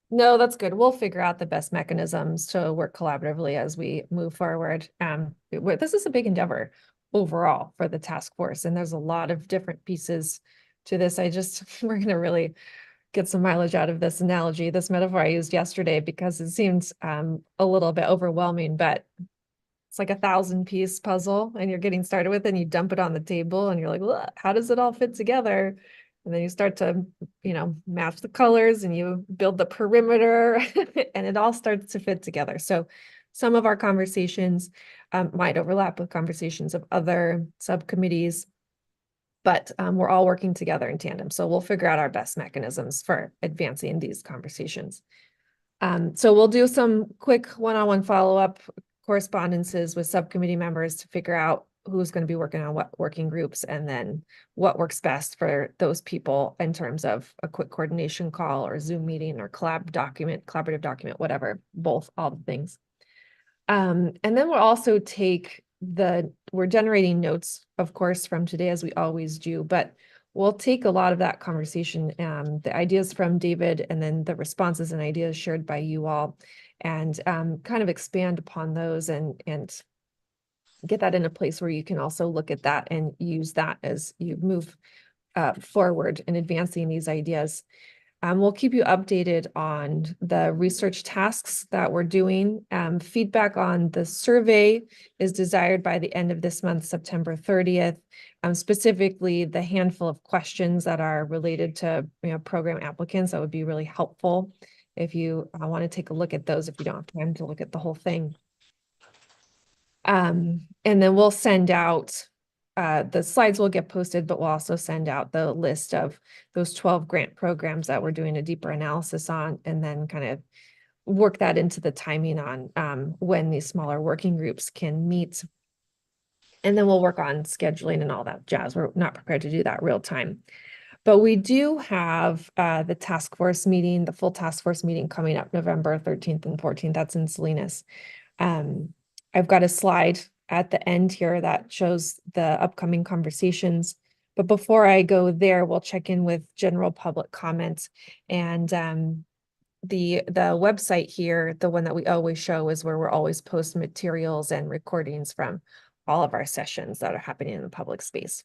No, that's good. We'll figure out the best mechanisms to work collaboratively as we move forward. This is a big endeavor overall for the task force, and there's a lot of different pieces to this. We're going to really get some mileage out of this analogy, this metaphor I used yesterday, because it seems a little bit overwhelming, but it's like a 1,000-piece puzzle, and you're getting started with it, and you dump it on the table, and you're like, well, how does it all fit together? And then you start to, match the colors, and you build the perimeter, and it all starts to fit together. So some of our conversations might overlap with conversations of other subcommittees, but we're all working together in tandem. So we'll figure out our best mechanisms for advancing these conversations. So we'll do some quick one-on-one follow-up correspondences with subcommittee members to figure out who's going to be working on what working groups, and then what works best for those people in terms of a quick coordination call or Zoom meeting or collaborative document, whatever, all the things. And then we'll also we're generating notes, of course, from today, as we always do, but we'll take a lot of that conversation, the ideas from David, and then the responses and ideas shared by you all, and kind of expand upon those and get that in a place where you can also look at that and use that as you move forward in advancing these ideas. We'll keep you updated on the research tasks that we're doing. Feedback on the survey is desired by the end of this month, September 30th. Specifically, the handful of questions that are related to program applicants, that would be really helpful if you want to take a look at those, if you don't have time to look at the whole thing. And then we'll send out the slides will get posted, but we'll also send out the list of those 12 grant programs that we're doing a deeper analysis on, and then kind of work that into the timing on when these smaller working groups can meet. And then we'll work on scheduling and all that jazz. We're not prepared to do that real time. But we do have the task force meeting, the full task force meeting coming up November 13th and 14th. That's in Salinas. I've got a slide at the end here that shows the upcoming conversations. But before I go there, we'll check in with general public comments. And the website here, the one that we always show, is where we're always post materials and recordings from all of our sessions that are happening in the public space.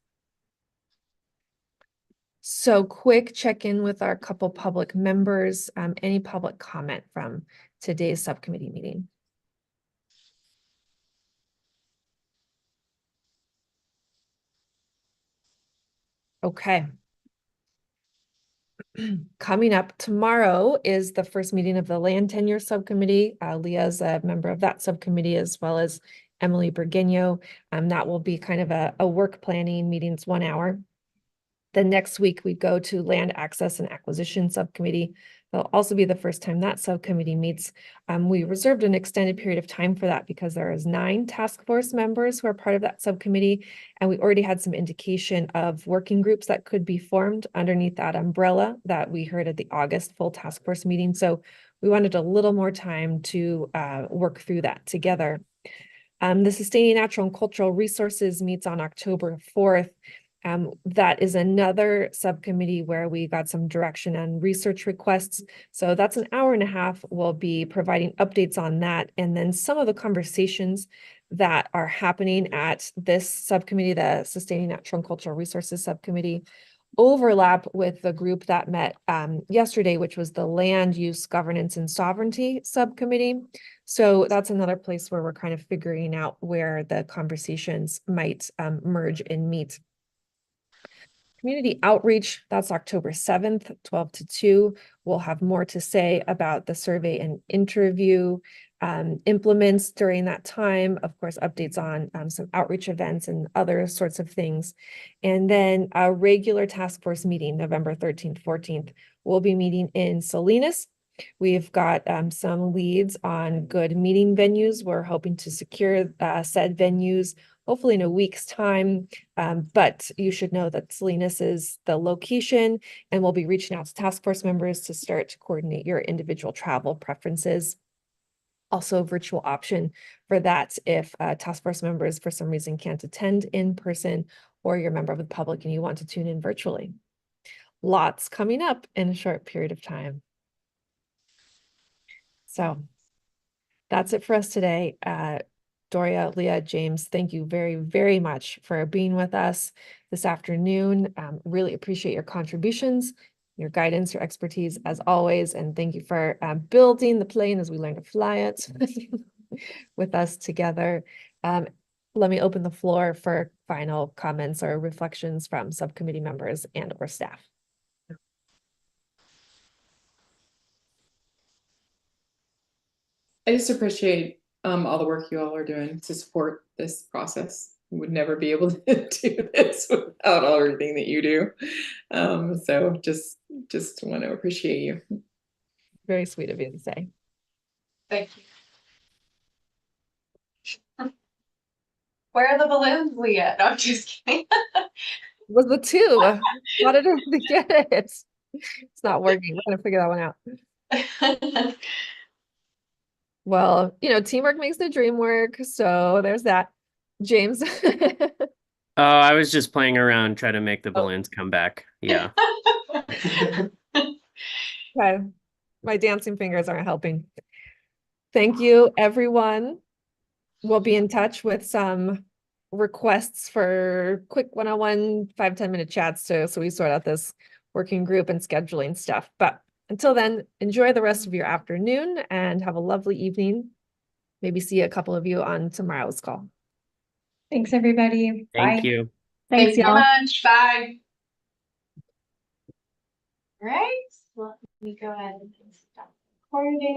So quick check-in with our couple public members. Any public comment from today's subcommittee meeting? Okay. Coming up tomorrow is the first meeting of the land tenure subcommittee. Leah's a member of that subcommittee, as well as Emily Burguigno. That will be kind of a work planning meeting. It's 1 hour. The next week we go to land access and acquisition subcommittee. That'll also be the first time that subcommittee meets. We reserved an extended period of time for that because there is 9 task force members who are part of that subcommittee. And we already had some indication of working groups that could be formed underneath that umbrella that we heard at the August full task force meeting. So we wanted a little more time to work through that together. The Sustaining Natural and Cultural Resources meets on October 4th. That is another subcommittee where we got some direction on research requests. So that's an hour and a half. We'll be providing updates on that. And then some of the conversations that are happening at this subcommittee, the Sustaining Natural and Cultural Resources Subcommittee, overlap with the group that met yesterday, which was the Land Use Governance and Sovereignty Subcommittee. So that's another place where we're kind of figuring out where the conversations might merge and meet. Community outreach, that's October 7th, 12 to 2. We'll have more to say about the survey and interview implements during that time. Of course, updates on some outreach events and other sorts of things. And then a regular task force meeting, November 13th, 14th. We'll be meeting in Salinas. We've got some leads on good meeting venues. We're hoping to secure said venues hopefully in a week's time. But you should know that Salinas is the location, and we'll be reaching out to task force members to start to coordinate your individual travel preferences. Also a virtual option for that if task force members for some reason can't attend in person, or you're a member of the public and you want to tune in virtually. Lots coming up in a short period of time. So that's it for us today. Doria, Leah, James, thank you very, very much for being with us this afternoon. Really appreciate your contributions, your guidance, your expertise as always. And thank you for building the plane as we learn to fly it with us together. Let me open the floor for final comments or reflections from subcommittee members and or staff. I just appreciate all the work you all are doing to support this process. We would never be able to do this without everything that you do. So just want to appreciate you. Very sweet of you to say. Thank you. Where are the balloons, Leah? No, I'm just kidding. Was the 2? How did we get it? It's not working. We're gonna figure that one out. Well, you know, teamwork makes the dream work. So there's that. James. Oh, I was just playing around trying to make the balloons come back. Yeah. Okay. My dancing fingers aren't helping. Thank you, everyone. We'll be in touch with some requests for quick one-on-one 5-10 minute chats so we sort out this working group and scheduling stuff. But until then, enjoy the rest of your afternoon and have a lovely evening. Maybe see a couple of you on tomorrow's call. Thanks, everybody. Thank Bye. you. Thanks, so y'all. much. Bye. All right. Let me go ahead and stop recording.